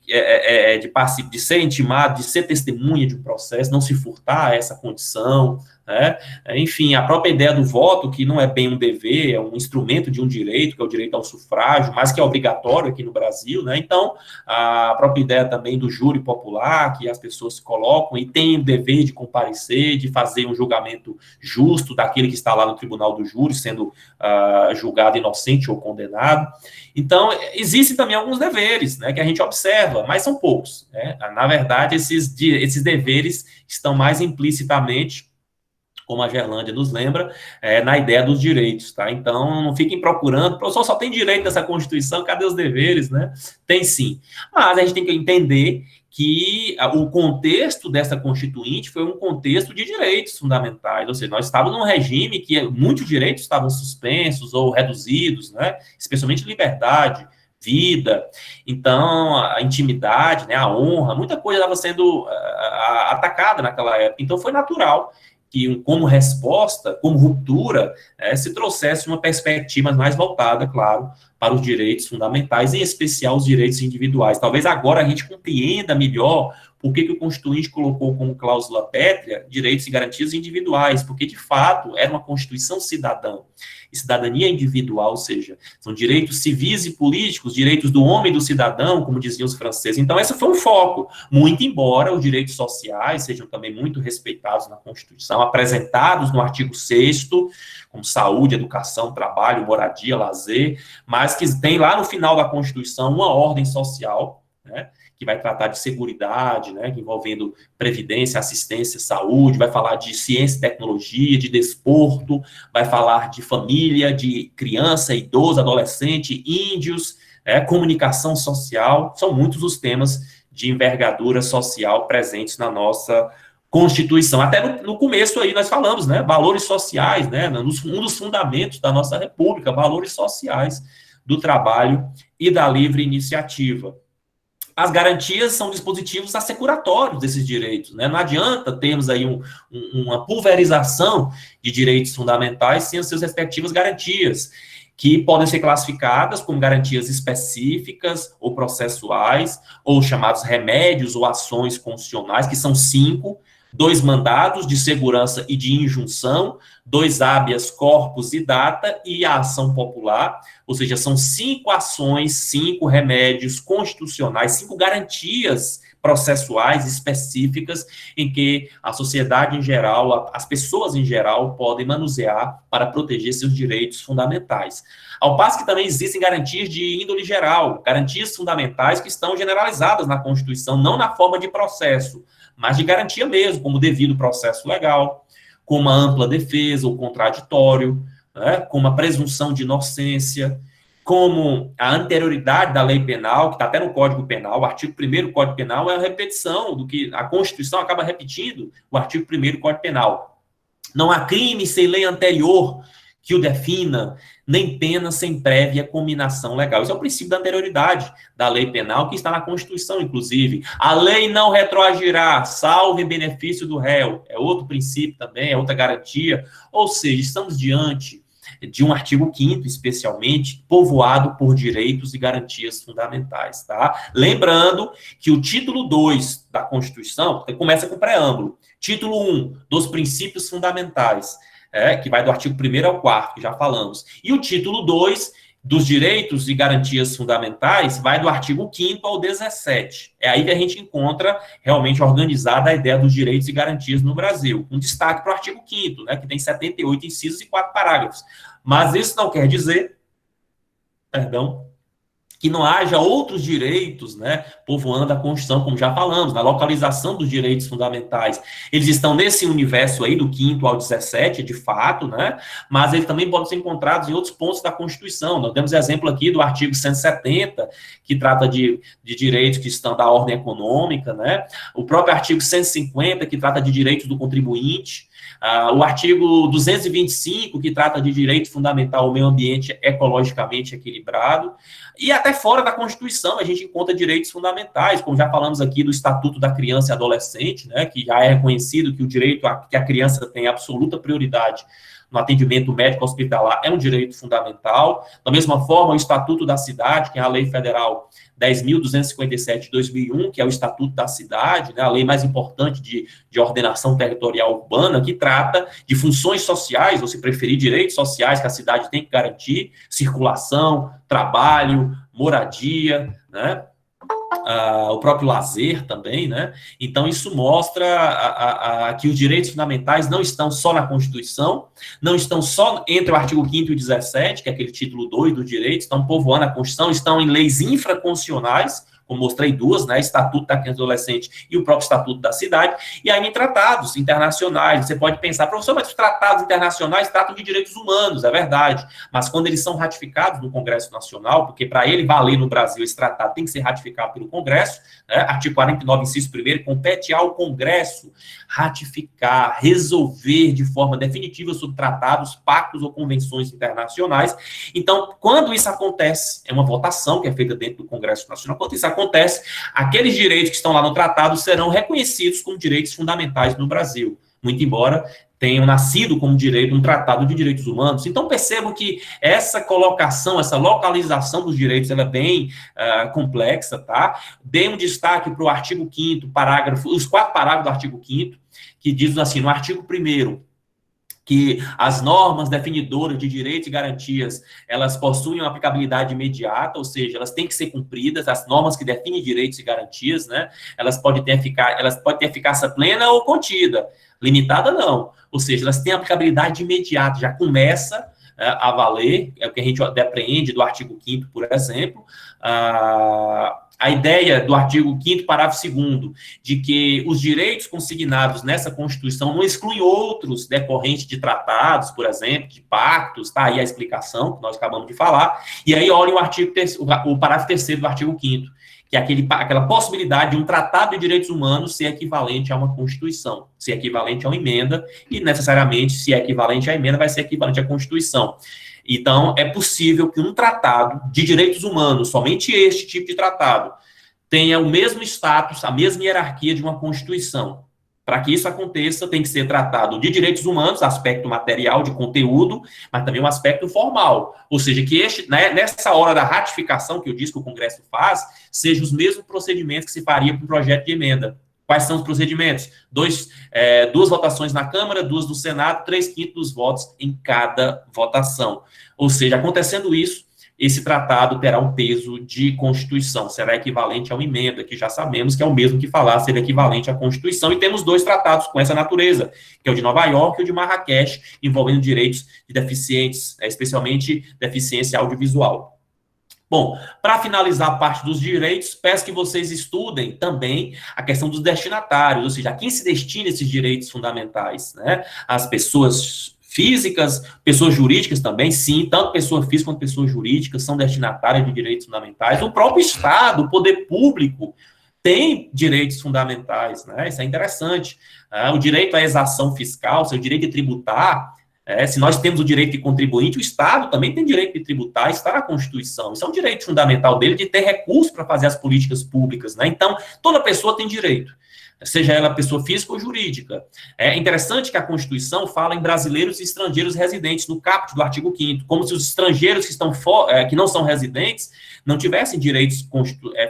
ser intimado, de ser testemunha de um processo, não se furtar a essa condição, né? Enfim, a própria ideia do voto, que não é bem um dever, é um instrumento de um direito, que é o direito ao sufrágio, mas que é obrigatório aqui no Brasil, né? Então, a própria ideia também do júri popular, que as pessoas se colocam e têm o dever de comparecer, de fazer um julgamento justo daquele que está lá no tribunal do júri, sendo julgado inocente ou condenado. Então, existem também alguns deveres, né, que a gente observa, mas são poucos, né? Na verdade, esses deveres estão mais implicitamente, como a Gerlândia nos lembra, na ideia dos direitos, tá? Então, não fiquem procurando, o professor só tem direito dessa Constituição, cadê os deveres, né? Tem sim. Mas a gente tem que entender que o contexto dessa Constituinte foi um contexto de direitos fundamentais, ou seja, nós estávamos num regime que muitos direitos estavam suspensos ou reduzidos, né? Especialmente liberdade, vida, então a intimidade, né, a honra, muita coisa estava sendo atacada naquela época, então foi natural que, como resposta, como ruptura, se trouxesse uma perspectiva mais voltada, claro, para os direitos fundamentais, em especial os direitos individuais. Talvez agora a gente compreenda melhor por que o Constituinte colocou como cláusula pétrea direitos e garantias individuais, porque, de fato, era uma Constituição cidadã. E cidadania individual, ou seja, são direitos civis e políticos, direitos do homem e do cidadão, como diziam os franceses. Então, esse foi um foco, muito embora os direitos sociais sejam também muito respeitados na Constituição, apresentados no artigo 6º, como saúde, educação, trabalho, moradia, lazer, mas que tem lá no final da Constituição uma ordem social, né, que vai tratar de seguridade, né, envolvendo previdência, assistência, saúde, vai falar de ciência e tecnologia, de desporto, vai falar de família, de criança, idoso, adolescente, índios, comunicação social. São muitos os temas de envergadura social presentes na nossa Constituição. Até no começo aí nós falamos, né, valores sociais, né, um dos fundamentos da nossa República, valores sociais do trabalho e da livre iniciativa. As garantias são dispositivos assecuratórios desses direitos, né? Não adianta termos aí uma pulverização de direitos fundamentais sem as suas respectivas garantias, que podem ser classificadas como garantias específicas ou processuais, ou chamados remédios ou ações constitucionais, que são 5, 2 mandados de segurança e de injunção, 2 habeas corpus e data e a ação popular, ou seja, são 5 ações, 5 remédios constitucionais, 5 garantias processuais específicas em que a sociedade em geral, as pessoas em geral podem manusear para proteger seus direitos fundamentais. Ao passo que também existem garantias de índole geral, garantias fundamentais que estão generalizadas na Constituição, não na forma de processo, mas de garantia mesmo, como devido processo legal, como a ampla defesa, o contraditório, né, como a presunção de inocência, como a anterioridade da lei penal, que está até no Código Penal, o artigo 1º do Código Penal é a repetição do que a Constituição acaba repetindo, o artigo 1º do Código Penal. Não há crime sem lei anterior que o defina, nem pena sem prévia cominação legal. Isso é o princípio da anterioridade da lei penal, que está na Constituição, inclusive. A lei não retroagirá, salvo em benefício do réu. É outro princípio também, é outra garantia. Ou seja, estamos diante de um artigo 5º, especialmente, povoado por direitos e garantias fundamentais, tá? Lembrando que o título 2 da Constituição começa com o preâmbulo. Título 1, dos princípios fundamentais, que vai do artigo 1º ao 4º, que já falamos. E o título 2, dos direitos e garantias fundamentais, vai do artigo 5º ao 17. É aí que a gente encontra realmente organizada a ideia dos direitos e garantias no Brasil. Um destaque para o artigo 5º, né, que tem 78 incisos e 4 parágrafos. Mas isso não quer dizer, que não haja outros direitos, né, povoando a Constituição, como já falamos, na localização dos direitos fundamentais. Eles estão nesse universo aí, do 5º ao 17, de fato, né, mas eles também podem ser encontrados em outros pontos da Constituição. Nós temos exemplo aqui do artigo 170, que trata de direitos que estão da ordem econômica, né, o próprio artigo 150, que trata de direitos do contribuinte, o artigo 225, que trata de direito fundamental ao meio ambiente ecologicamente equilibrado, e até fora da Constituição a gente encontra direitos fundamentais, como já falamos aqui do Estatuto da Criança e Adolescente, né, que já é reconhecido que o direito que a criança tem absoluta prioridade no atendimento médico hospitalar é um direito fundamental. Da mesma forma, o Estatuto da Cidade, que é a Lei Federal 10.257 de 2001, que é o Estatuto da Cidade, né, a lei mais importante de ordenação territorial urbana, que trata de funções sociais, ou se preferir, direitos sociais que a cidade tem que garantir, circulação, trabalho, moradia, né, o próprio lazer também, né? Então, isso mostra que os direitos fundamentais não estão só na Constituição, não estão só entre o artigo 5º e o 17, que é aquele título 2 dos direitos, estão povoando a Constituição, estão em leis infraconstitucionais, como mostrei duas, né, Estatuto da Criança e Adolescente e o próprio Estatuto da Cidade, e aí em tratados internacionais. Você pode pensar, professor, mas os tratados internacionais tratam de direitos humanos, é verdade, mas quando eles são ratificados no Congresso Nacional, porque para ele valer no Brasil, esse tratado tem que ser ratificado pelo Congresso, né, artigo 49, inciso 1º, compete ao Congresso ratificar, resolver de forma definitiva sobre tratados, pactos ou convenções internacionais. Então, quando isso acontece, é uma votação que é feita dentro do Congresso Nacional, quando isso acontece, aqueles direitos que estão lá no tratado serão reconhecidos como direitos fundamentais no Brasil, muito embora tenham nascido como direito, um tratado de direitos humanos. Então, percebo que essa colocação, essa localização dos direitos, ela é bem complexa, tá? Dei um destaque para o artigo 5º, os 4 parágrafos do artigo 5º, que diz assim, no artigo 1º, que as normas definidoras de direitos e garantias, elas possuem uma aplicabilidade imediata, ou seja, elas têm que ser cumpridas, as normas que definem direitos e garantias, né, elas podem ter eficácia plena ou contida, limitada não, ou seja, elas têm aplicabilidade imediata, já começa a valer, é o que a gente depreende do artigo 5º, por exemplo, a ideia do artigo 5º, parágrafo 2º, de que os direitos consignados nessa Constituição não excluem outros decorrentes de tratados, por exemplo, de pactos, tá aí a explicação que nós acabamos de falar, e aí olhem o parágrafo 3º do artigo 5º, que é aquela possibilidade de um tratado de direitos humanos ser equivalente a uma Constituição, ser equivalente a uma emenda, e necessariamente, se é equivalente à emenda, vai ser equivalente à Constituição. Então, é possível que um tratado de direitos humanos, somente este tipo de tratado, tenha o mesmo status, a mesma hierarquia de uma Constituição. Para que isso aconteça, tem que ser tratado de direitos humanos, aspecto material, de conteúdo, mas também um aspecto formal. Ou seja, que nessa hora da ratificação, que eu disse que o Congresso faz, sejam os mesmos procedimentos que se faria para um projeto de emenda. Quais são os procedimentos? Duas votações na Câmara, 2 no Senado, 3/5 dos votos em cada votação. Ou seja, acontecendo isso, esse tratado terá um peso de Constituição, será equivalente a uma emenda, que já sabemos que é o mesmo que falar ser equivalente à Constituição, e temos 2 tratados com essa natureza, que é o de Nova York e o de Marrakech, envolvendo direitos de deficientes, especialmente deficiência audiovisual. Bom, para finalizar a parte dos direitos, peço que vocês estudem também a questão dos destinatários, ou seja, a quem se destina esses direitos fundamentais, né? As pessoas físicas, pessoas jurídicas também, sim, tanto pessoa física quanto pessoas jurídicas são destinatárias de direitos fundamentais. O próprio Estado, o poder público, tem direitos fundamentais, né? Isso é interessante. O direito à exação fiscal, o direito de tributar. Se nós temos o direito de contribuinte, o Estado também tem direito de tributar, está na Constituição. Isso é um direito fundamental dele, de ter recursos para fazer as políticas públicas, né? Então, toda pessoa tem direito, seja ela pessoa física ou jurídica. É interessante que a Constituição fala em brasileiros e estrangeiros residentes, no caput do artigo 5º, como se os estrangeiros que não são residentes não tivessem direitos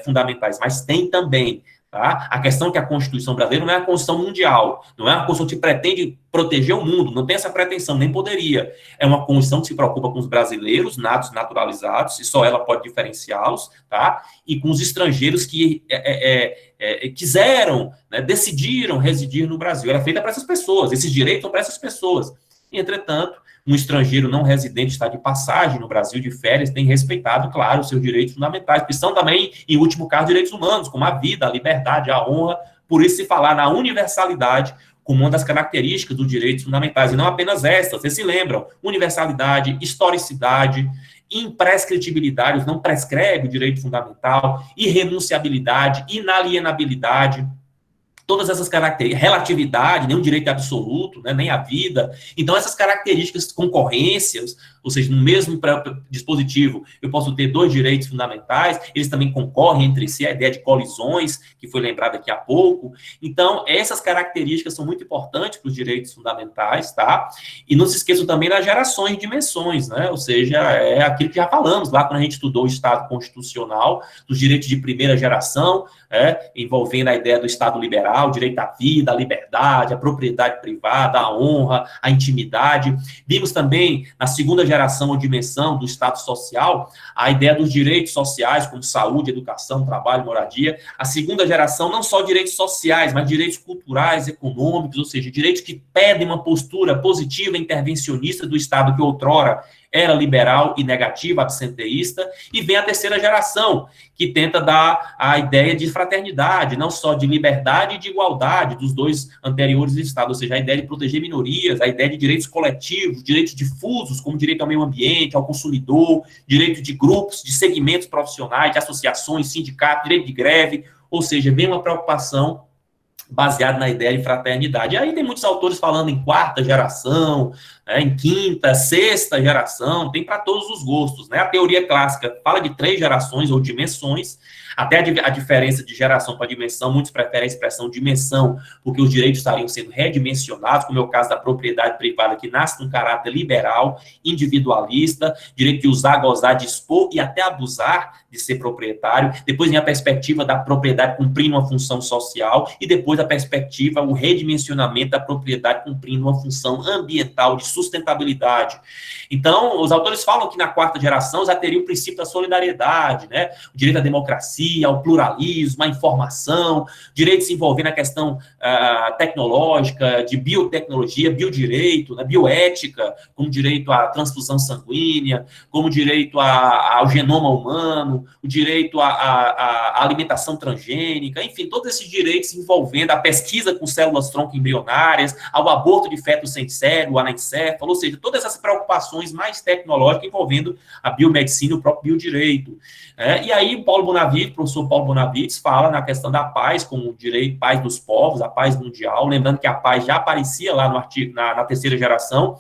fundamentais, mas têm também. Tá? A questão é que a Constituição brasileira não é a Constituição mundial, não é uma Constituição que pretende proteger o mundo, não tem essa pretensão, nem poderia. É uma Constituição que se preocupa com os brasileiros, natos naturalizados, e só ela pode diferenciá-los, tá? E com os estrangeiros que quiseram, né, decidiram residir no Brasil. Ela é feita para essas pessoas, esses direitos são para essas pessoas. Entretanto, um estrangeiro não residente está de passagem no Brasil de férias, tem respeitado, claro, os seus direitos fundamentais, que são também, em último caso, direitos humanos, como a vida, a liberdade, a honra. Por isso, se falar na universalidade como uma das características dos direitos fundamentais, e não apenas estas, vocês se lembram, universalidade, historicidade, imprescritibilidade, não prescreve o direito fundamental, irrenunciabilidade, inalienabilidade, todas essas características, relatividade, nenhum direito absoluto, né, nem a vida. Então, essas características, concorrências, ou seja, no mesmo dispositivo, eu posso ter 2 direitos fundamentais, eles também concorrem entre si, a ideia de colisões, que foi lembrada aqui há pouco. Então, essas características são muito importantes para os direitos fundamentais, tá? E não se esqueçam também das gerações e dimensões, né? Ou seja, é aquilo que já falamos lá quando a gente estudou o Estado Constitucional, dos direitos de primeira geração, envolvendo a ideia do Estado liberal, o direito à vida, à liberdade, à propriedade privada, à honra, à intimidade. Vimos também, na segunda geração ou dimensão do Estado social, a ideia dos direitos sociais, como saúde, educação, trabalho, moradia. A segunda geração, não só direitos sociais, mas direitos culturais, econômicos, ou seja, direitos que pedem uma postura positiva, intervencionista do Estado que outrora era liberal e negativa, absenteísta, e vem a terceira geração, que tenta dar a ideia de fraternidade, não só de liberdade e de igualdade dos 2 anteriores estados, ou seja, a ideia de proteger minorias, a ideia de direitos coletivos, direitos difusos, como direito ao meio ambiente, ao consumidor, direito de grupos, de segmentos profissionais, de associações, sindicatos, direito de greve, ou seja, vem uma preocupação baseado na ideia de fraternidade. E aí tem muitos autores falando em 4ª geração, em 5ª, 6ª geração, tem para todos os gostos, né? A teoria clássica fala de 3 gerações ou dimensões, até a diferença de geração para dimensão, muitos preferem a expressão dimensão, porque os direitos estariam sendo redimensionados, como é o caso da propriedade privada, que nasce com caráter liberal, individualista, direito de usar, gozar, dispor e até abusar de ser proprietário. Depois vem a perspectiva da propriedade cumprindo uma função social, e depois a perspectiva, o redimensionamento da propriedade cumprindo uma função ambiental de sustentabilidade. Então, os autores falam que na quarta geração já teria o princípio da solidariedade, né? O direito à democracia, ao pluralismo, à informação, direito de se envolver na questão tecnológica, de biotecnologia, biodireito, né? Bioética, como direito à transfusão sanguínea, como direito ao genoma humano, o direito à alimentação transgênica, enfim, todos esses direitos envolvendo a pesquisa com células-tronco embrionárias, ao aborto de feto sem cérebro, anencéfalo, ou seja, todas essas preocupações mais tecnológicas envolvendo a biomedicina e o próprio biodireito. E aí o professor Paulo Bonavides fala na questão da paz como direito, paz dos povos, a paz mundial, lembrando que a paz já aparecia lá no artigo, na terceira geração,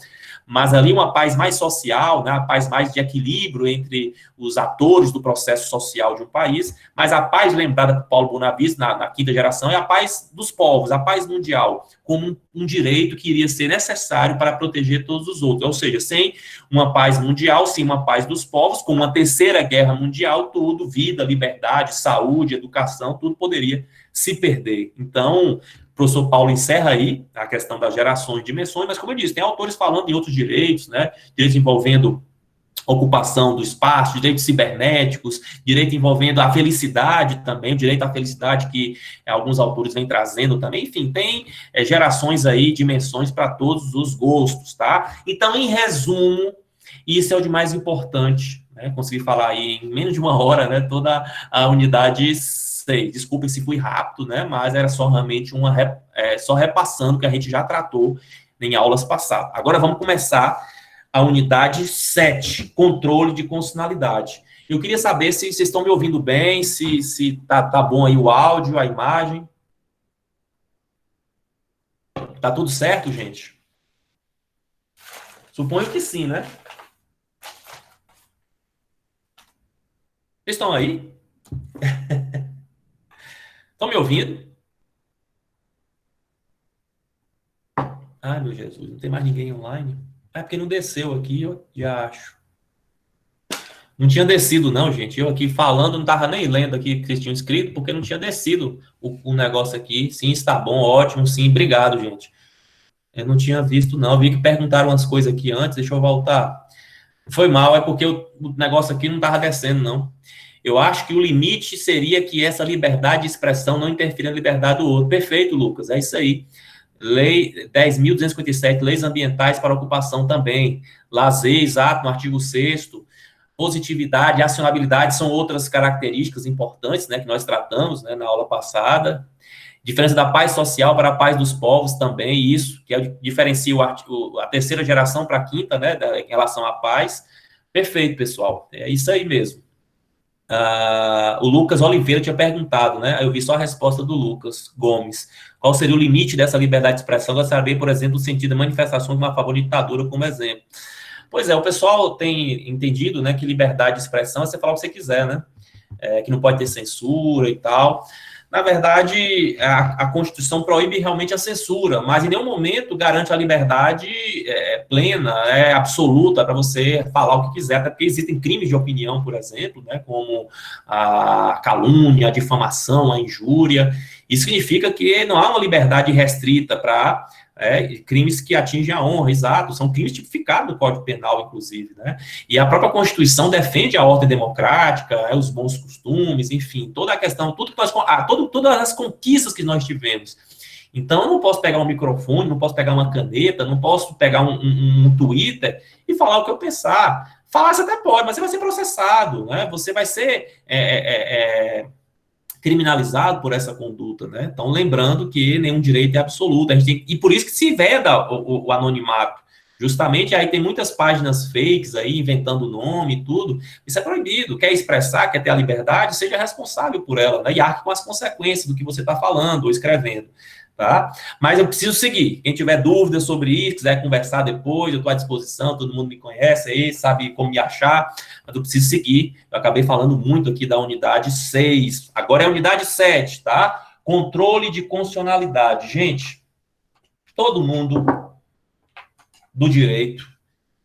mas ali uma paz mais social, né, a paz mais de equilíbrio entre os atores do processo social de um país, mas a paz lembrada por Paulo Bonavides na quinta geração é a paz dos povos, a paz mundial, como um direito que iria ser necessário para proteger todos os outros, ou seja, sem uma paz mundial, sem uma paz dos povos, com uma terceira guerra mundial, tudo, vida, liberdade, saúde, educação, tudo poderia se perder. Então, o professor Paulo encerra aí a questão das gerações de dimensões, mas como eu disse, tem autores falando em outros direitos, né? Direitos envolvendo ocupação do espaço, direitos cibernéticos, direito envolvendo a felicidade também, o direito à felicidade que alguns autores vêm trazendo também, enfim, tem gerações aí, dimensões para todos os gostos, tá? Então, em resumo, isso é o de mais importante, né? Consegui falar aí em menos de uma hora, né? Toda a unidade 6. Desculpem se fui rápido, né? Mas era só realmente só repassando que a gente já tratou em aulas passadas. Agora vamos começar a unidade 7, controle de constitucionalidade. Eu queria saber se vocês estão me ouvindo bem, se tá bom aí o áudio, a imagem. Tá tudo certo, gente? Suponho que sim, né? Vocês estão aí? Estão me ouvindo? Ai, meu Jesus, não tem mais ninguém online? É porque não desceu aqui, eu já acho. Não tinha descido, não, gente. Eu aqui falando, não estava nem lendo aqui que vocês tinham escrito, porque não tinha descido o negócio aqui. Sim, está bom, ótimo, sim, obrigado, gente. Eu não tinha visto, não. Eu vi que perguntaram umas coisas aqui antes, deixa eu voltar. Foi mal, é porque o negócio aqui não estava descendo, não. Eu acho que o limite seria que essa liberdade de expressão não interfira na liberdade do outro. Perfeito, Lucas, é isso aí. Lei 10.257, leis ambientais para ocupação também. Lazer, exato, no artigo 6º. Positividade, acionabilidade são outras características importantes, né, que nós tratamos, né, na aula passada. Diferença da paz social para a paz dos povos também, isso, que diferencia a terceira geração para a quinta, né, em relação à paz. Perfeito, pessoal, é isso aí mesmo. O Lucas Oliveira tinha perguntado, né? Eu vi só a resposta do Lucas Gomes. Qual seria o limite dessa liberdade de expressão? Eu saber, por exemplo, o sentido da manifestação de uma favor de ditadura como exemplo. Pois é, o pessoal tem entendido, né, que liberdade de expressão é você falar o que você quiser, né? Que não pode ter censura e tal. Na verdade, a Constituição proíbe realmente a censura, mas em nenhum momento garante a liberdade plena, absoluta, para você falar o que quiser, até porque existem crimes de opinião, por exemplo, né, como a calúnia, a difamação, a injúria. Isso significa que não há uma liberdade restrita para crimes que atingem a honra, exato, são crimes tipificados no Código Penal, inclusive, né? E a própria Constituição defende a ordem democrática, os bons costumes, enfim, toda a questão, todas as conquistas que nós tivemos. Então, eu não posso pegar um microfone, não posso pegar uma caneta, não posso pegar um Twitter e falar o que eu pensar. Falar você até pode, mas você vai ser processado, né? Você vai ser criminalizado por essa conduta, né? Então, lembrando que nenhum direito é absoluto, e por isso que se veda o anonimato, justamente aí tem muitas páginas fakes aí, inventando nome e tudo, isso é proibido, quer expressar, quer ter a liberdade, seja responsável por ela, né? E arque com as consequências do que você está falando ou escrevendo, tá? Mas eu preciso seguir, quem tiver dúvidas sobre isso, quiser conversar depois, eu estou à disposição, todo mundo me conhece aí, sabe como me achar, mas eu preciso seguir, eu acabei falando muito aqui da unidade 6, agora é a unidade 7, tá? Controle de constitucionalidade. Gente, todo mundo do direito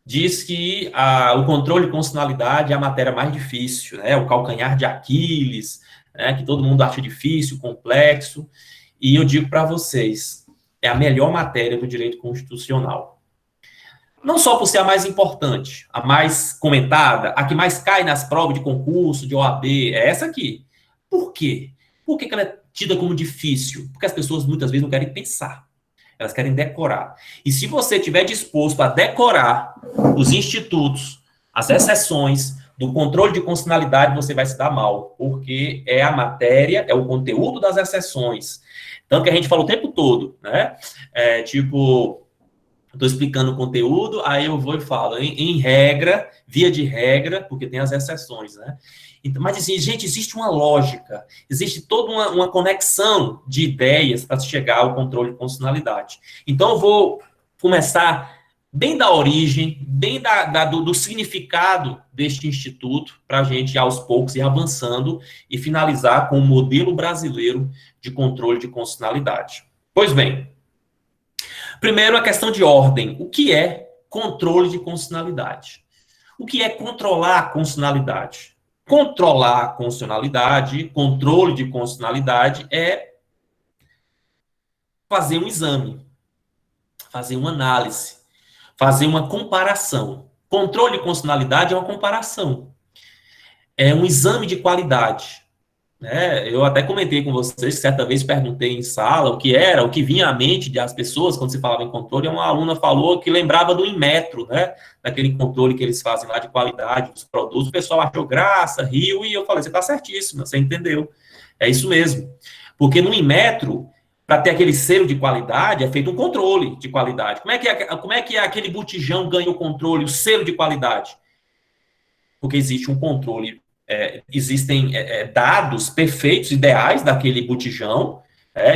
diz que o controle de constitucionalidade é a matéria mais difícil, né? O calcanhar de Aquiles, né? Que todo mundo acha difícil, complexo, e eu digo para vocês, é a melhor matéria do direito constitucional. Não só por ser a mais importante, a mais comentada, a que mais cai nas provas de concurso, de OAB, é essa aqui. Por quê? Por que ela é tida como difícil? Porque as pessoas muitas vezes não querem pensar, elas querem decorar. E se você estiver disposto a decorar os institutos, as exceções do controle de constitucionalidade, você vai se dar mal, porque é a matéria, é o conteúdo das exceções. Tanto que a gente fala o tempo todo, né? Estou explicando o conteúdo, aí eu vou e falo, em regra, via de regra, porque tem as exceções, né? Então, mas, assim, gente, existe uma lógica, existe toda uma conexão de ideias para chegar ao controle de constitucionalidade. Então, eu vou começar bem da origem, bem do significado deste instituto, para a gente, aos poucos, ir avançando e finalizar com o modelo brasileiro de controle de constitucionalidade. Pois bem, primeiro, a questão de ordem. O que é controle de constitucionalidade? O que é controlar a constitucionalidade? Controlar a constitucionalidade, controle de constitucionalidade, é fazer um exame, fazer uma análise, fazer uma comparação. Controle de constitucionalidade é uma comparação. É um exame de qualidade. Eu até comentei com vocês que certa vez perguntei em sala o que era, o que vinha à mente das pessoas quando se falava em controle, e uma aluna falou que lembrava do Inmetro, né? Daquele controle que eles fazem lá de qualidade dos produtos. O pessoal achou graça, riu, e eu falei, você está certíssimo, você entendeu. É isso mesmo. Porque no Inmetro, para ter aquele selo de qualidade, é feito um controle de qualidade. Como é que aquele botijão ganha o controle, o selo de qualidade? Porque existe um controle, existem dados perfeitos, ideais daquele botijão,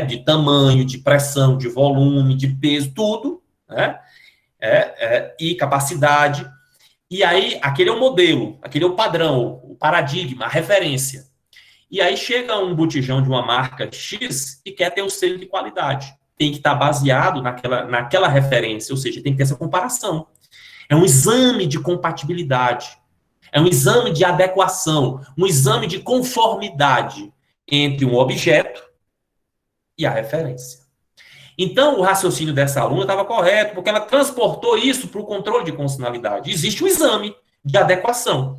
de tamanho, de pressão, de volume, de peso, tudo, né? E capacidade. E aí, aquele é o modelo, aquele é o padrão, o paradigma, a referência. E aí chega um botijão de uma marca X e quer ter o selo de qualidade. Tem que estar baseado naquela referência, ou seja, tem que ter essa comparação. É um exame de compatibilidade. É um exame de adequação, um exame de conformidade entre um objeto e a referência. Então, o raciocínio dessa aluna estava correto, porque ela transportou isso para o controle de constitucionalidade. Existe um exame de adequação,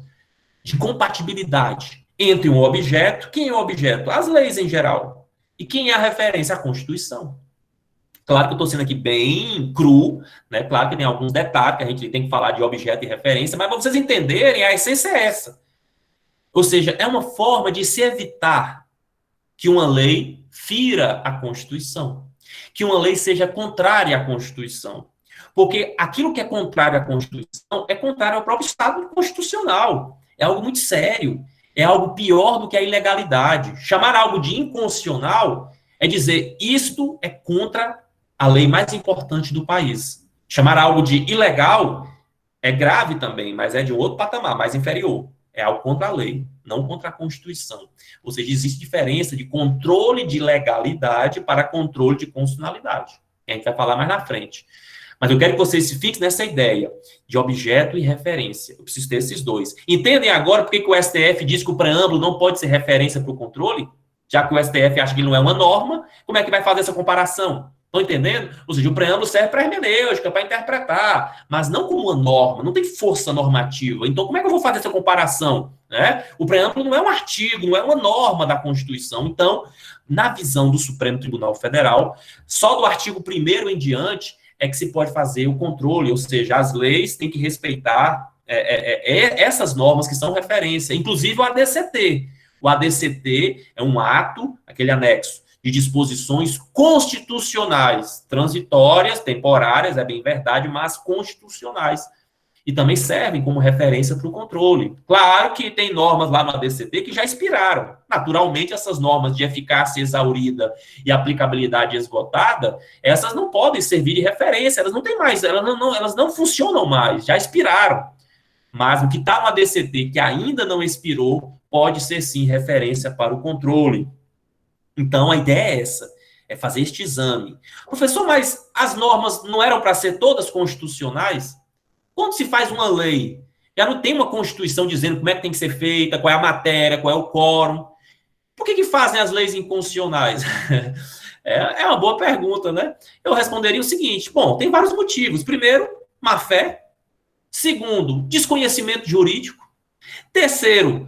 de compatibilidade entre um objeto. Quem é o objeto? As leis em geral. E quem é a referência? A Constituição. Claro que eu estou sendo aqui bem cru, né? Claro que tem alguns detalhes que a gente tem que falar de objeto e referência, mas para vocês entenderem, a essência é essa. Ou seja, é uma forma de se evitar que uma lei fira a Constituição, que uma lei seja contrária à Constituição. Porque aquilo que é contrário à Constituição é contrário ao próprio Estado constitucional. É algo muito sério. É algo pior do que a ilegalidade. Chamar algo de inconstitucional é dizer isto é contra a lei mais importante do país. Chamar algo de ilegal é grave também, mas é de um outro patamar, mais inferior. É algo contra a lei, não contra a Constituição. Ou seja, existe diferença de controle de legalidade para controle de constitucionalidade. A gente vai falar mais na frente. Mas eu quero que vocês se fixem nessa ideia de objeto e referência. Eu preciso ter esses dois. Entendem agora por que o STF diz que o preâmbulo não pode ser referência para o controle? Já que o STF acha que ele não é uma norma, como é que vai fazer essa comparação? Estão entendendo? Ou seja, o preâmbulo serve para hermenêutica, para interpretar, mas não como uma norma, não tem força normativa. Então, como é que eu vou fazer essa comparação? O preâmbulo não é um artigo, não é uma norma da Constituição. Então, na visão do Supremo Tribunal Federal, só do artigo 1º em diante é que se pode fazer o controle, ou seja, as leis têm que respeitar essas normas que são referência, inclusive o ADCT. O ADCT é um ato, aquele anexo, de disposições constitucionais, transitórias, temporárias, é bem verdade, mas constitucionais. E também servem como referência para o controle. Claro que tem normas lá no ADCT que já expiraram. Naturalmente, essas normas de eficácia exaurida e aplicabilidade esgotada, essas não podem servir de referência, elas não têm mais, elas não funcionam mais, já expiraram. Mas o que está no ADCT que ainda não expirou, pode ser sim referência para o controle. Então, a ideia é essa, é fazer este exame. Professor, mas as normas não eram para ser todas constitucionais? Quando se faz uma lei, já não tem uma Constituição dizendo como é que tem que ser feita, qual é a matéria, qual é o quórum. Por que fazem as leis inconstitucionais? É uma boa pergunta, né? Eu responderia o seguinte, bom, tem vários motivos. Primeiro, má fé. Segundo, desconhecimento jurídico. Terceiro,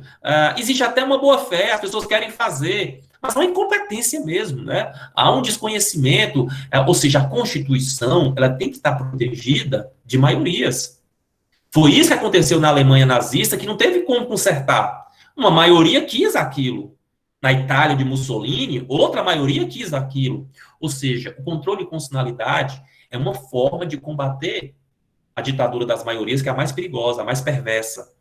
existe até uma boa fé, as pessoas querem fazer, mas é uma incompetência mesmo, né? Há um desconhecimento, ou seja, a Constituição, ela tem que estar protegida de maiorias. Foi isso que aconteceu na Alemanha nazista, que não teve como consertar. Uma maioria quis aquilo. Na Itália de Mussolini, outra maioria quis aquilo. Ou seja, o controle de constitucionalidade é uma forma de combater a ditadura das maiorias, que é a mais perigosa, a mais perversa.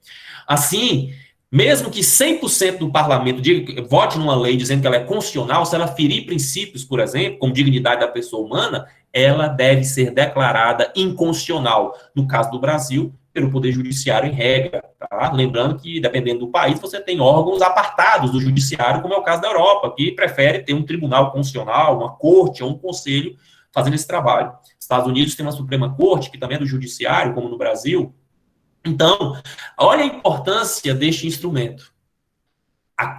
Assim, mesmo que 100% do parlamento vote numa lei dizendo que ela é constitucional, se ela ferir princípios, por exemplo, como dignidade da pessoa humana, ela deve ser declarada inconstitucional. No caso do Brasil, pelo Poder Judiciário em regra. Tá? Lembrando que, dependendo do país, você tem órgãos apartados do Judiciário, como é o caso da Europa, que prefere ter um tribunal constitucional, uma corte ou um conselho fazendo esse trabalho. Estados Unidos tem uma Suprema Corte, que também é do Judiciário, como no Brasil. Então, olha a importância deste instrumento.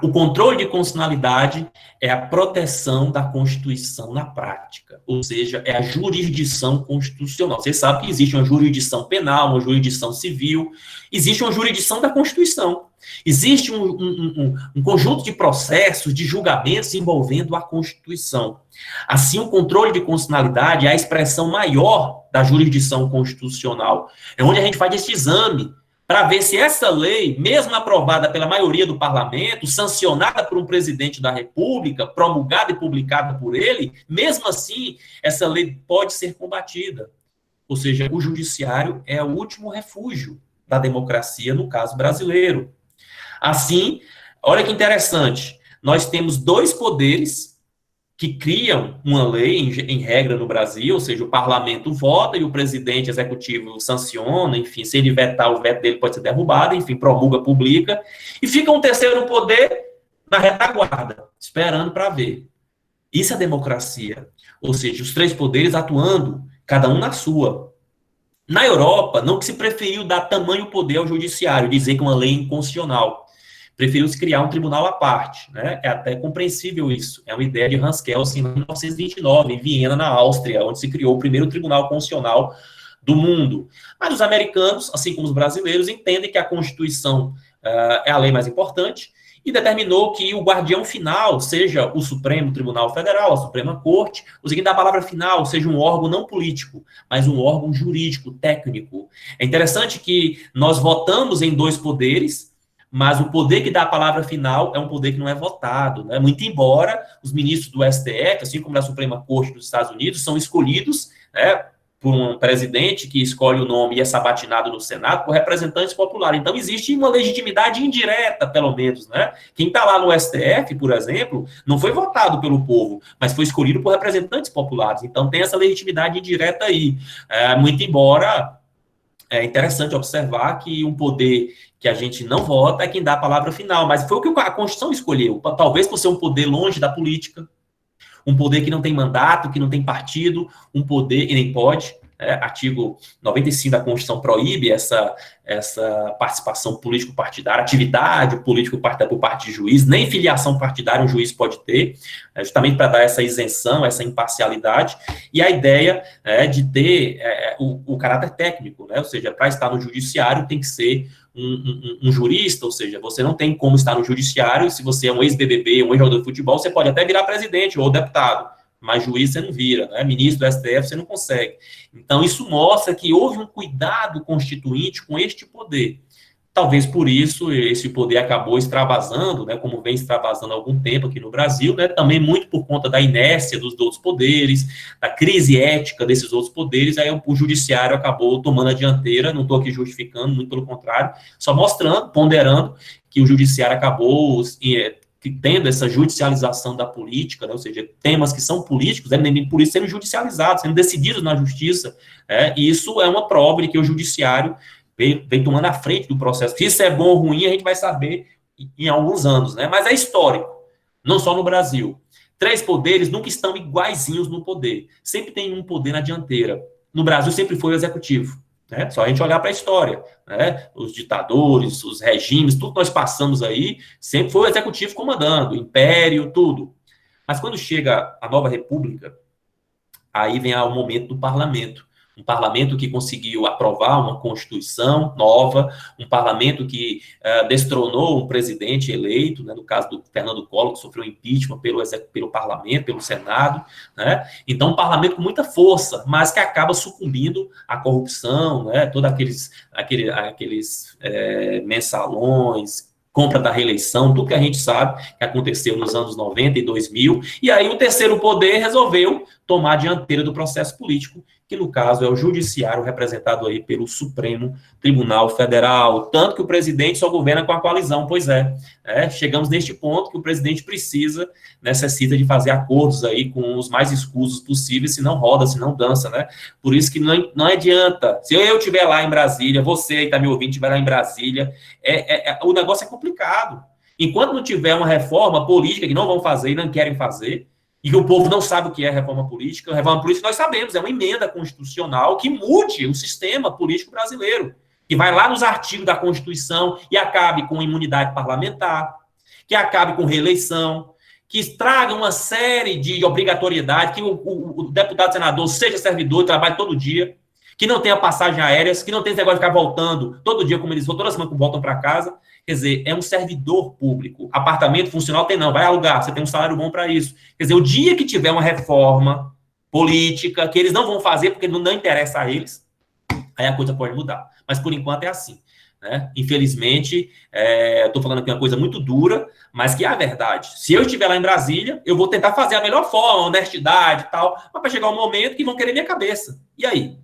O controle de constitucionalidade é a proteção da Constituição na prática, ou seja, é a jurisdição constitucional. Você sabe que existe uma jurisdição penal, uma jurisdição civil, existe uma jurisdição da Constituição. Existe um conjunto de processos, de julgamentos envolvendo a Constituição. Assim, o controle de constitucionalidade é a expressão maior da jurisdição constitucional. É onde a gente faz esse exame para ver se essa lei, mesmo aprovada pela maioria do parlamento, sancionada por um presidente da República, promulgada e publicada por ele, mesmo assim, essa lei pode ser combatida. Ou seja, o judiciário é o último refúgio da democracia, no caso brasileiro. Assim, olha que interessante, nós temos dois poderes que criam uma lei, em regra, no Brasil, ou seja, o parlamento vota e o presidente executivo sanciona, enfim, se ele vetar, o veto dele pode ser derrubado, enfim, promulga, publica, e fica um terceiro poder na retaguarda, esperando para ver. Isso é democracia, ou seja, os três poderes atuando, cada um na sua. Na Europa, não que se preferiu dar tamanho poder ao judiciário, dizer que uma lei é inconstitucional. Preferiu-se criar um tribunal à parte, né? É até compreensível isso. É uma ideia de Hans Kelsen, em 1929, em Viena, na Áustria, onde se criou o primeiro tribunal constitucional do mundo. Mas os americanos, assim como os brasileiros, entendem que a Constituição é a lei mais importante e determinou que o guardião final seja o Supremo Tribunal Federal, a Suprema Corte, o seguinte, a palavra final seja um órgão não político, mas um órgão jurídico, técnico. É interessante que nós votamos em dois poderes, mas o poder que dá a palavra final é um poder que não é votado, né? Muito embora os ministros do STF, assim como da Suprema Corte dos Estados Unidos, são escolhidos, né, por um presidente que escolhe o nome e é sabatinado no Senado por representantes populares. Então, existe uma legitimidade indireta, pelo menos, né? Quem está lá no STF, por exemplo, não foi votado pelo povo, mas foi escolhido por representantes populares. Então, tem essa legitimidade indireta aí. Muito embora é interessante observar que um poder que a gente não vota é quem dá a palavra final, mas foi o que a Constituição escolheu, talvez por ser um poder longe da política, um poder que não tem mandato, que não tem partido, um poder, e nem pode, artigo 95 da Constituição proíbe essa participação político-partidária, atividade político-partidária por parte de juiz, nem filiação partidária um juiz pode ter, justamente para dar essa isenção, essa imparcialidade, e a ideia de ter o caráter técnico, né? Ou seja, para estar no judiciário tem que ser um jurista, ou seja, você não tem como estar no judiciário, se você é um ex-BBB, um ex-jogador de futebol, você pode até virar presidente ou deputado, mas juiz você não vira, né? Ministro do STF você não consegue. Então, isso mostra que houve um cuidado constituinte com este poder. Talvez por isso esse poder acabou extravasando, né, como vem extravasando há algum tempo aqui no Brasil, né, também muito por conta da inércia dos outros poderes, da crise ética desses outros poderes, aí o judiciário acabou tomando a dianteira, não estou aqui justificando, muito pelo contrário, só mostrando, ponderando, que o judiciário acabou tendo essa judicialização da política, né, ou seja, temas que são políticos, nem por isso sendo judicializados, sendo decididos na justiça, e isso é uma prova de que o judiciário vem tomando a frente do processo. Se isso é bom ou ruim, a gente vai saber em alguns anos, né? Mas é histórico, não só no Brasil. Três poderes nunca estão iguaizinhos no poder. Sempre tem um poder na dianteira. No Brasil sempre foi o executivo, né? Só a gente olhar para a história, né? Os ditadores, os regimes, tudo que nós passamos aí, sempre foi o executivo comandando, o império, tudo. Mas quando chega a nova república, aí vem o momento do parlamento, um parlamento que conseguiu aprovar uma Constituição nova, um parlamento que destronou um presidente eleito, né, no caso do Fernando Collor, que sofreu impeachment pelo parlamento, pelo Senado, né? Então, um parlamento com muita força, mas que acaba sucumbindo à corrupção, né? Todos aqueles mensalões, compra da reeleição, tudo que a gente sabe que aconteceu nos anos 90 e 2000, e aí o terceiro poder resolveu tomar a dianteira do processo político, que no caso é o judiciário representado aí pelo Supremo Tribunal Federal, tanto que o presidente só governa com a coalizão, pois chegamos neste ponto que o presidente necessita de fazer acordos aí com os mais escusos possíveis, se não roda, se não dança, né? Por isso que não adianta, se eu estiver lá em Brasília, você aí está me ouvindo, estiver lá em Brasília, o negócio é complicado. Enquanto não tiver uma reforma política que não vão fazer e não querem fazer, e que o povo não sabe o que é reforma política nós sabemos, é uma emenda constitucional que mude o sistema político brasileiro, que vai lá nos artigos da Constituição e acabe com imunidade parlamentar, que acabe com reeleição, que traga uma série de obrigatoriedade, que o deputado senador seja servidor, trabalhe todo dia, que não tenha passagem aérea, que não tenha esse negócio de ficar voltando todo dia, como eles toda semana que voltam para casa. Quer dizer, é um servidor público. Apartamento funcional tem não, vai alugar, você tem um salário bom para isso. Quer dizer, o dia que tiver uma reforma política, que eles não vão fazer porque não interessa a eles, aí a coisa pode mudar. Mas, por enquanto, é assim. Né? Infelizmente, eu estou falando aqui uma coisa muito dura, mas que é a verdade. Se eu estiver lá em Brasília, eu vou tentar fazer a melhor forma, honestidade e tal, mas vai chegar um momento que vão querer minha cabeça. E aí?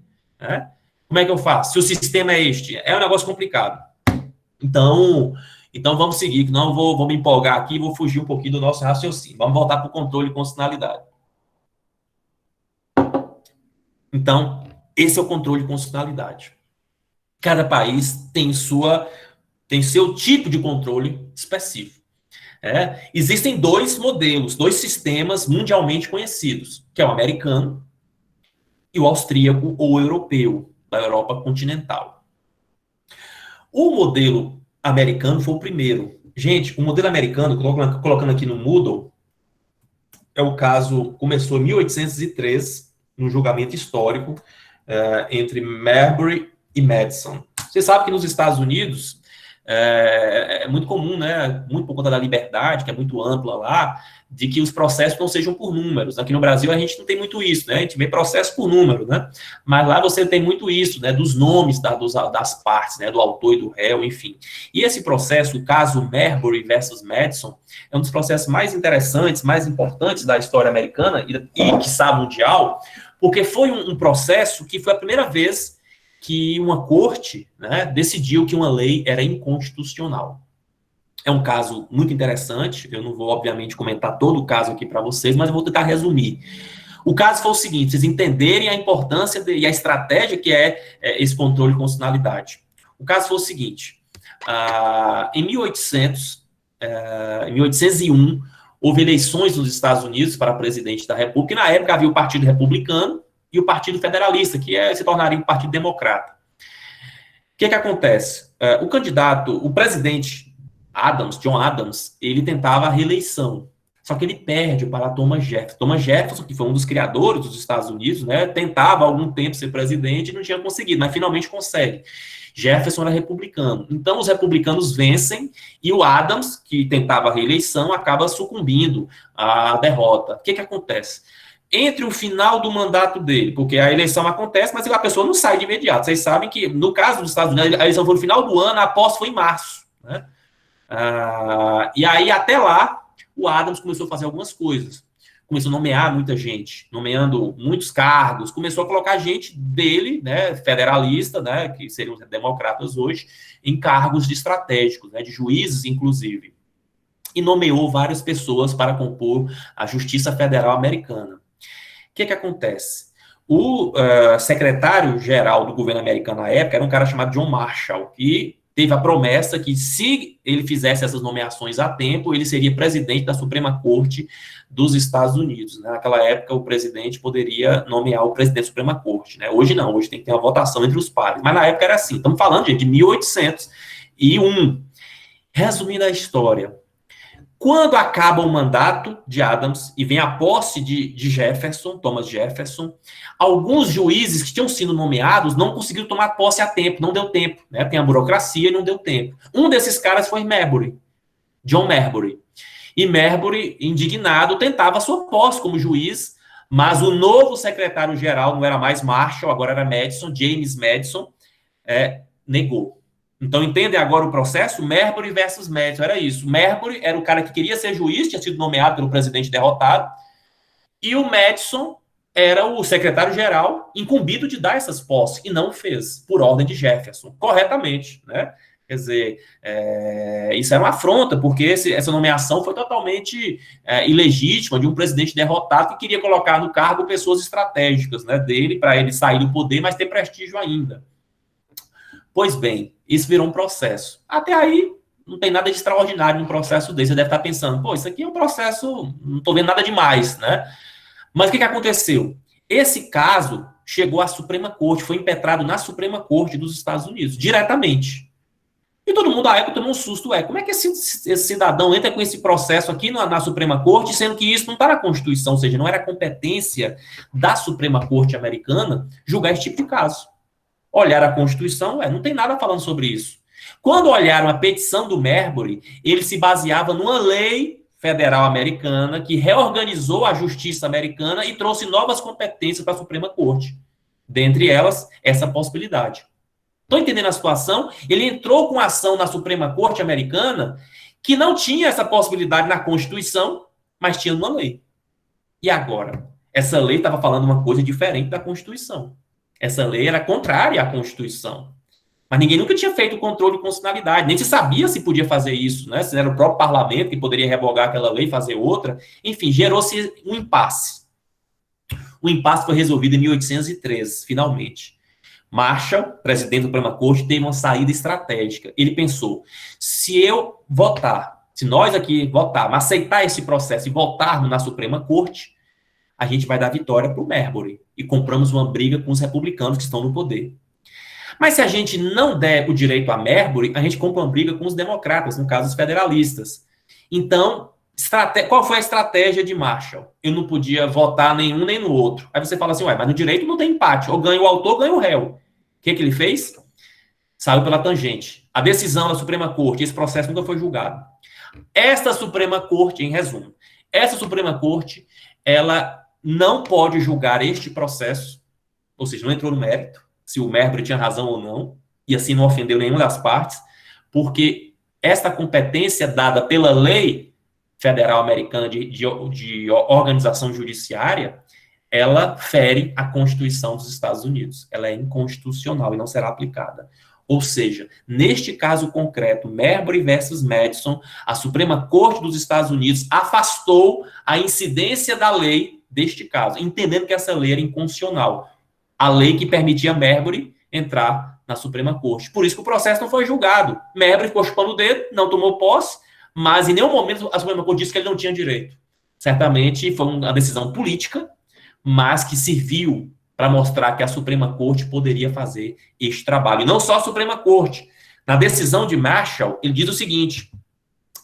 Como é que eu faço? Se o sistema é este, é um negócio complicado. Então vamos seguir, que não vou me empolgar aqui, vou fugir um pouquinho do nosso raciocínio. Vamos voltar para o controle e constitucionalidade. Então, esse é o controle e constitucionalidade. Cada país tem seu tipo de controle específico. Existem dois modelos, dois sistemas mundialmente conhecidos, que é o americano e o austríaco ou europeu, da Europa continental. O modelo americano foi o primeiro. Gente, o modelo americano, colocando aqui no Moodle, é o caso, começou em 1803, num julgamento histórico, entre Marbury e Madison. Você sabe que nos Estados Unidos é muito comum, né, muito por conta da liberdade, que é muito ampla lá, de que os processos não sejam por números. Aqui no Brasil a gente não tem muito isso, né? A gente vê processo por número, né? Mas lá você tem muito isso, né? Dos nomes das partes, né? Do autor e do réu, enfim. E esse processo, o caso Marbury versus Madison, é um dos processos mais interessantes, mais importantes da história americana e quiçá mundial, porque foi um processo que foi a primeira vez que uma corte, né, decidiu que uma lei era inconstitucional. É um caso muito interessante, eu não vou, obviamente, comentar todo o caso aqui para vocês, mas eu vou tentar resumir. O caso foi o seguinte, vocês entenderem a importância e a estratégia que é esse controle de constitucionalidade. O caso foi o seguinte, em 1801, houve eleições nos Estados Unidos para presidente da República, e na época havia o Partido Republicano e o Partido Federalista, que se tornaria um Partido Democrata. O que acontece? O presidente John Adams, ele tentava a reeleição, só que ele perde para Thomas Jefferson. Thomas Jefferson, que foi um dos criadores dos Estados Unidos, né, tentava há algum tempo ser presidente e não tinha conseguido, mas finalmente consegue. Jefferson era republicano. Então, os republicanos vencem e o Adams, que tentava a reeleição, acaba sucumbindo à derrota. O que acontece? Entre o final do mandato dele, porque a eleição acontece, mas a pessoa não sai de imediato. Vocês sabem que, no caso dos Estados Unidos, a eleição foi no final do ano, a posse foi em março, né? E aí, até lá, o Adams começou a fazer algumas coisas. Começou a nomear muita gente, nomeando muitos cargos, começou a colocar gente dele, né, federalista, né, que seriam os democratas hoje, em cargos estratégicos, né, de juízes, inclusive. E nomeou várias pessoas para compor a Justiça Federal Americana. O que acontece? O secretário-geral do governo americano na época era um cara chamado John Marshall, que teve a promessa que, se ele fizesse essas nomeações a tempo, ele seria presidente da Suprema Corte dos Estados Unidos. Naquela época, o presidente poderia nomear o presidente da Suprema Corte. Né? Hoje não, hoje tem que ter uma votação entre os pares. Mas na época era assim. Estamos falando, gente, de 1801. Resumindo a história, Quando acaba o mandato de Adams e vem a posse de Jefferson, Thomas Jefferson, alguns juízes que tinham sido nomeados não conseguiram tomar posse a tempo, não deu tempo, né? Tem a burocracia e não deu tempo. Um desses caras foi Marbury, John Marbury. E Marbury, indignado, tentava a sua posse como juiz, mas o novo secretário-geral não era mais Marshall, agora era Madison, James Madison, negou. Então, entendem agora o processo? Marbury versus Madison, era isso. Marbury era o cara que queria ser juiz, tinha sido nomeado pelo presidente derrotado, e o Madison era o secretário-geral incumbido de dar essas posses, e não fez, por ordem de Jefferson, corretamente, né? Quer dizer, isso era uma afronta, porque essa nomeação foi totalmente ilegítima de um presidente derrotado que queria colocar no cargo pessoas estratégicas, né, dele, para ele sair do poder, mas ter prestígio ainda. Pois bem, isso virou um processo. Até aí, não tem nada de extraordinário num processo desse. Você deve estar pensando, pô, isso aqui é um processo, não estou vendo nada demais, né? Mas o que aconteceu? Esse caso chegou à Suprema Corte, foi impetrado na Suprema Corte dos Estados Unidos, diretamente. E todo mundo, à época, tomou um susto. Como é que esse cidadão entra com esse processo aqui na Suprema Corte, sendo que isso não está na Constituição, ou seja, não era competência da Suprema Corte americana julgar esse tipo de caso. Olharam a Constituição, não tem nada falando sobre isso. Quando olharam a petição do Marbury, ele se baseava numa lei federal americana que reorganizou a justiça americana e trouxe novas competências para a Suprema Corte. Dentre elas, essa possibilidade. Estou entendendo a situação? Ele entrou com ação na Suprema Corte americana que não tinha essa possibilidade na Constituição, mas tinha uma lei. E agora? Essa lei estava falando uma coisa diferente da Constituição. Essa lei era contrária à Constituição. Mas ninguém nunca tinha feito o controle de constitucionalidade, nem se sabia se podia fazer isso, né? Se era o próprio parlamento que poderia revogar aquela lei e fazer outra. Enfim, gerou-se um impasse. O impasse foi resolvido em 1813, finalmente. Marshall, presidente da Suprema Corte, teve uma saída estratégica. Ele pensou, se eu votar, se nós aqui votarmos, aceitar esse processo e votarmos na Suprema Corte, a gente vai dar vitória para o Marbury e compramos uma briga com os republicanos que estão no poder. Mas se a gente não der o direito a Marbury, a gente compra uma briga com os democratas, no caso os federalistas. Então, qual foi a estratégia de Marshall? Eu não podia votar nenhum nem no outro. Aí você fala assim, mas no direito não tem empate, ou ganha o autor, ou ganha o réu. O que ele fez? Saiu pela tangente. A decisão da Suprema Corte, esse processo nunca foi julgado. Esta Suprema Corte, em resumo, essa Suprema Corte, ela não pode julgar este processo, ou seja, não entrou no mérito, se o Marbury tinha razão ou não, e assim não ofendeu nenhuma das partes, porque esta competência dada pela lei federal americana de organização judiciária, ela fere a Constituição dos Estados Unidos. Ela é inconstitucional e não será aplicada. Ou seja, neste caso concreto, Marbury versus Madison, a Suprema Corte dos Estados Unidos afastou a incidência da lei deste caso, entendendo que essa lei era inconstitucional. A lei que permitia a Marbury entrar na Suprema Corte. Por isso que o processo não foi julgado. Marbury ficou chupando o dedo, não tomou posse, mas em nenhum momento a Suprema Corte disse que ele não tinha direito. Certamente foi uma decisão política, mas que serviu para mostrar que a Suprema Corte poderia fazer este trabalho. E não só a Suprema Corte. Na decisão de Marshall, ele diz o seguinte: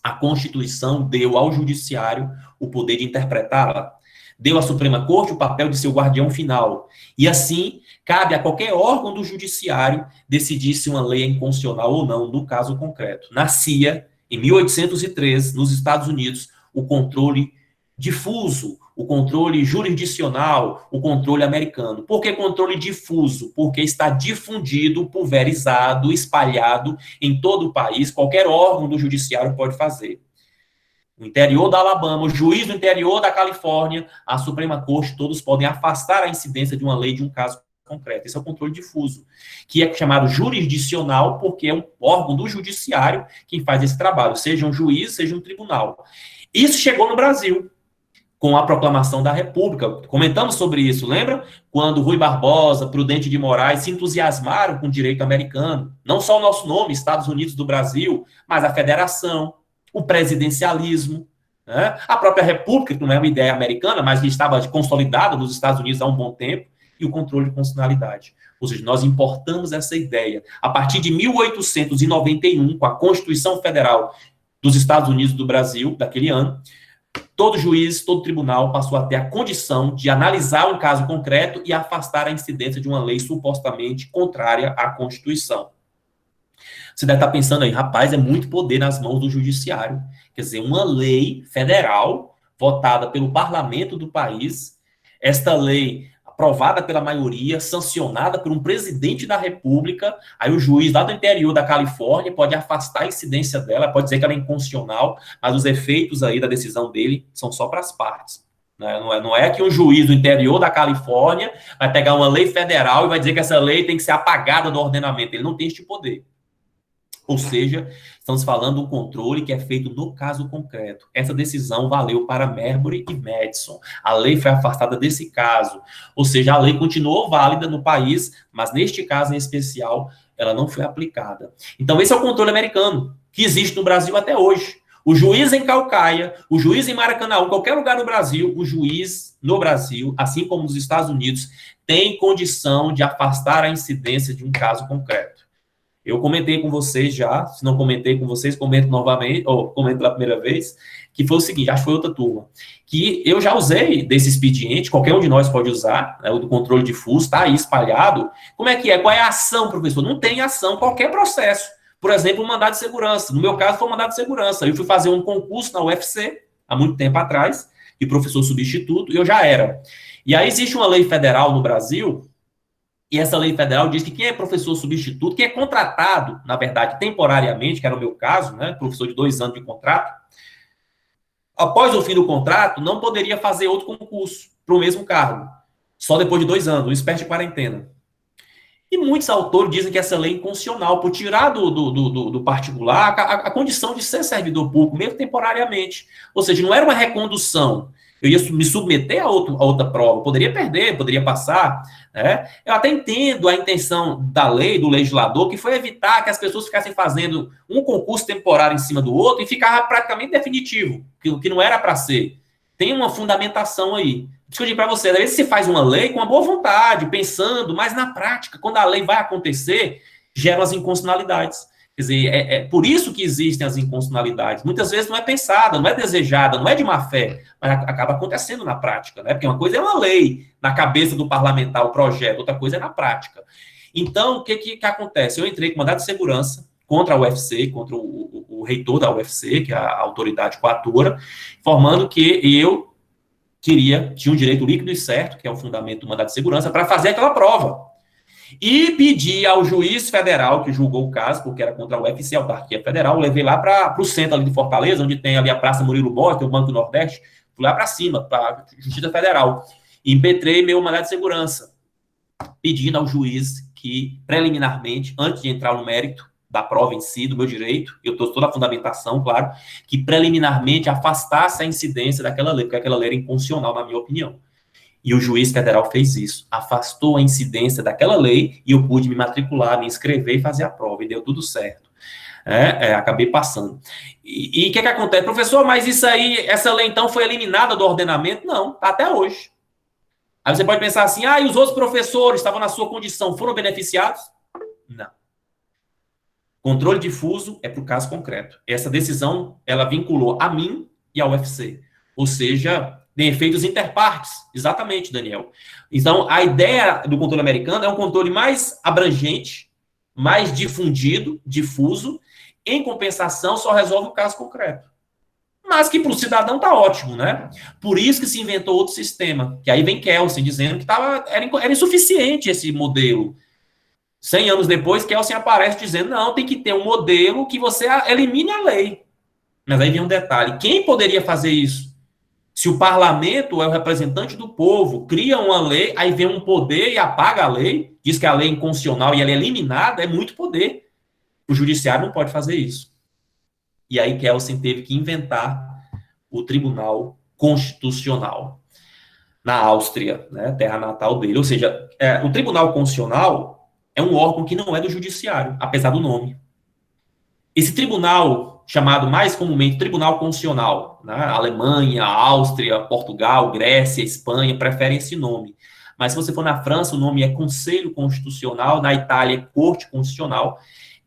a Constituição deu ao Judiciário o poder de interpretá-la, deu à Suprema Corte o papel de ser o guardião final. E assim, cabe a qualquer órgão do Judiciário decidir se uma lei é inconstitucional ou não, no caso concreto. Nascia, em 1803, nos Estados Unidos, o controle difuso, o controle jurisdicional, o controle americano. Por que controle difuso? Porque está difundido, pulverizado, espalhado em todo o país, qualquer órgão do judiciário pode fazer. O interior da Alabama, o juiz do interior da Califórnia, a Suprema Corte, todos podem afastar a incidência de uma lei de um caso concreto. Esse é o controle difuso, que é chamado jurisdicional, porque é um órgão do judiciário que faz esse trabalho, seja um juiz, seja um tribunal. Isso chegou no Brasil, com a proclamação da República. Comentamos sobre isso, lembra? Quando Rui Barbosa, Prudente de Moraes se entusiasmaram com o direito americano. Não só o nosso nome, Estados Unidos do Brasil, mas a federação, o presidencialismo, né? A própria República, que não é uma ideia americana, mas que estava consolidada nos Estados Unidos há um bom tempo, e o controle de constitucionalidade. Ou seja, nós importamos essa ideia. A partir de 1891, com a Constituição Federal dos Estados Unidos e do Brasil, daquele ano, todo juiz, todo tribunal passou a ter a condição de analisar um caso concreto e afastar a incidência de uma lei supostamente contrária à Constituição. Você deve estar pensando aí, rapaz, é muito poder nas mãos do judiciário. Quer dizer, uma lei federal votada pelo parlamento do país, esta lei aprovada pela maioria, sancionada por um presidente da República, aí o juiz lá do interior da Califórnia pode afastar a incidência dela, pode dizer que ela é inconstitucional, mas os efeitos aí da decisão dele são só para as partes. Não é que um juiz do interior da Califórnia vai pegar uma lei federal e vai dizer que essa lei tem que ser apagada do ordenamento. Ele não tem este poder. Ou seja, estamos falando de um controle que é feito no caso concreto. Essa decisão valeu para Marbury e Madison. A lei foi afastada desse caso. Ou seja, a lei continuou válida no país, mas neste caso em especial, ela não foi aplicada. Então, esse é o controle americano, que existe no Brasil até hoje. O juiz em Calcaia, o juiz em Maracanã, em qualquer lugar do Brasil, o juiz no Brasil, assim como nos Estados Unidos, tem condição de afastar a incidência de um caso concreto. Eu comentei com vocês já, se não comentei com vocês, comento novamente, ou comento pela primeira vez, que foi o seguinte, acho que foi outra turma, que eu já usei desse expediente, qualquer um de nós pode usar, né, o do controle difuso, está aí espalhado. Como é que é? Qual é a ação, professor? Não tem ação, qualquer processo. Por exemplo, um mandado de segurança. No meu caso, foi um mandado de segurança. Eu fui fazer um concurso na UFC, há muito tempo atrás, de professor substituto, e eu já era. E aí existe uma lei federal no Brasil. E essa lei federal diz que quem é professor substituto, quem é contratado, na verdade, temporariamente, que era o meu caso, né, professor de 2 anos de contrato, após o fim do contrato, não poderia fazer outro concurso para o mesmo cargo, só depois de 2 anos, uma espécie de quarentena. E muitos autores dizem que essa lei é inconstitucional, por tirar do particular a condição de ser servidor público, mesmo temporariamente. Ou seja, não era uma recondução. Eu ia me submeter a outra prova, poderia perder, poderia passar, né? Eu até entendo a intenção da lei, do legislador, que foi evitar que as pessoas ficassem fazendo um concurso temporário em cima do outro e ficava praticamente definitivo, que não era para ser. Tem uma fundamentação aí. Por isso que eu digo para você, às vezes se faz uma lei com uma boa vontade, pensando, mas na prática, quando a lei vai acontecer, geram as inconstitucionalidades. Quer dizer, é por isso que existem as inconstitucionalidades. Muitas vezes não é pensada, não é desejada, não é de má fé, mas acaba acontecendo na prática, né? Porque uma coisa é uma lei na cabeça do parlamentar, o projeto, outra coisa é na prática. Então, o que acontece? Eu entrei com mandado de segurança contra a UFC, contra o reitor da UFC, que é a autoridade coatora, informando que eu tinha um direito líquido e certo, que é o fundamento do mandado de segurança, para fazer aquela prova. E pedi ao juiz federal que julgou o caso, porque era contra a UFC, a autarquia federal, levei lá para o centro ali de Fortaleza, onde tem ali a Praça Murilo Borges, tem o Banco do Nordeste, fui lá para cima, para a Justiça Federal, e impetrei meu mandado de segurança, pedindo ao juiz que, preliminarmente, antes de entrar no mérito da prova em si, do meu direito, eu trouxe toda a fundamentação, claro, que preliminarmente afastasse a incidência daquela lei, porque aquela lei era inconstitucional, na minha opinião. E o juiz federal fez isso, afastou a incidência daquela lei e eu pude me matricular, me inscrever e fazer a prova, e deu tudo certo. Acabei passando. E o que acontece? Professor, mas isso aí, essa lei então foi eliminada do ordenamento? Não, tá até hoje. Aí você pode pensar assim, e os outros professores estavam na sua condição, foram beneficiados? Não. Controle difuso é para o caso concreto. Essa decisão, ela vinculou a mim e ao UFC. Ou seja, tem efeitos interpartes, exatamente, Daniel. Então, a ideia do controle americano é um controle mais abrangente, mais difundido, difuso, em compensação, só resolve o caso concreto. Mas que para o cidadão está ótimo, né? Por isso que se inventou outro sistema, que aí vem Kelsen dizendo que era insuficiente esse modelo. 100 anos depois, Kelsen aparece dizendo, não, tem que ter um modelo que você elimine a lei. Mas aí vem um detalhe, quem poderia fazer isso? Se o parlamento é o representante do povo, cria uma lei, aí vem um poder e apaga a lei, diz que a lei é inconstitucional e ela é eliminada, é muito poder. O judiciário não pode fazer isso. E aí Kelsen teve que inventar o Tribunal Constitucional na Áustria, né, terra natal dele. Ou seja, o Tribunal Constitucional é um órgão que não é do judiciário, apesar do nome. Esse tribunal, chamado mais comumente Tribunal Constitucional, né? Alemanha, Áustria, Portugal, Grécia, Espanha, preferem esse nome. Mas se você for na França, o nome é Conselho Constitucional, na Itália é Corte Constitucional.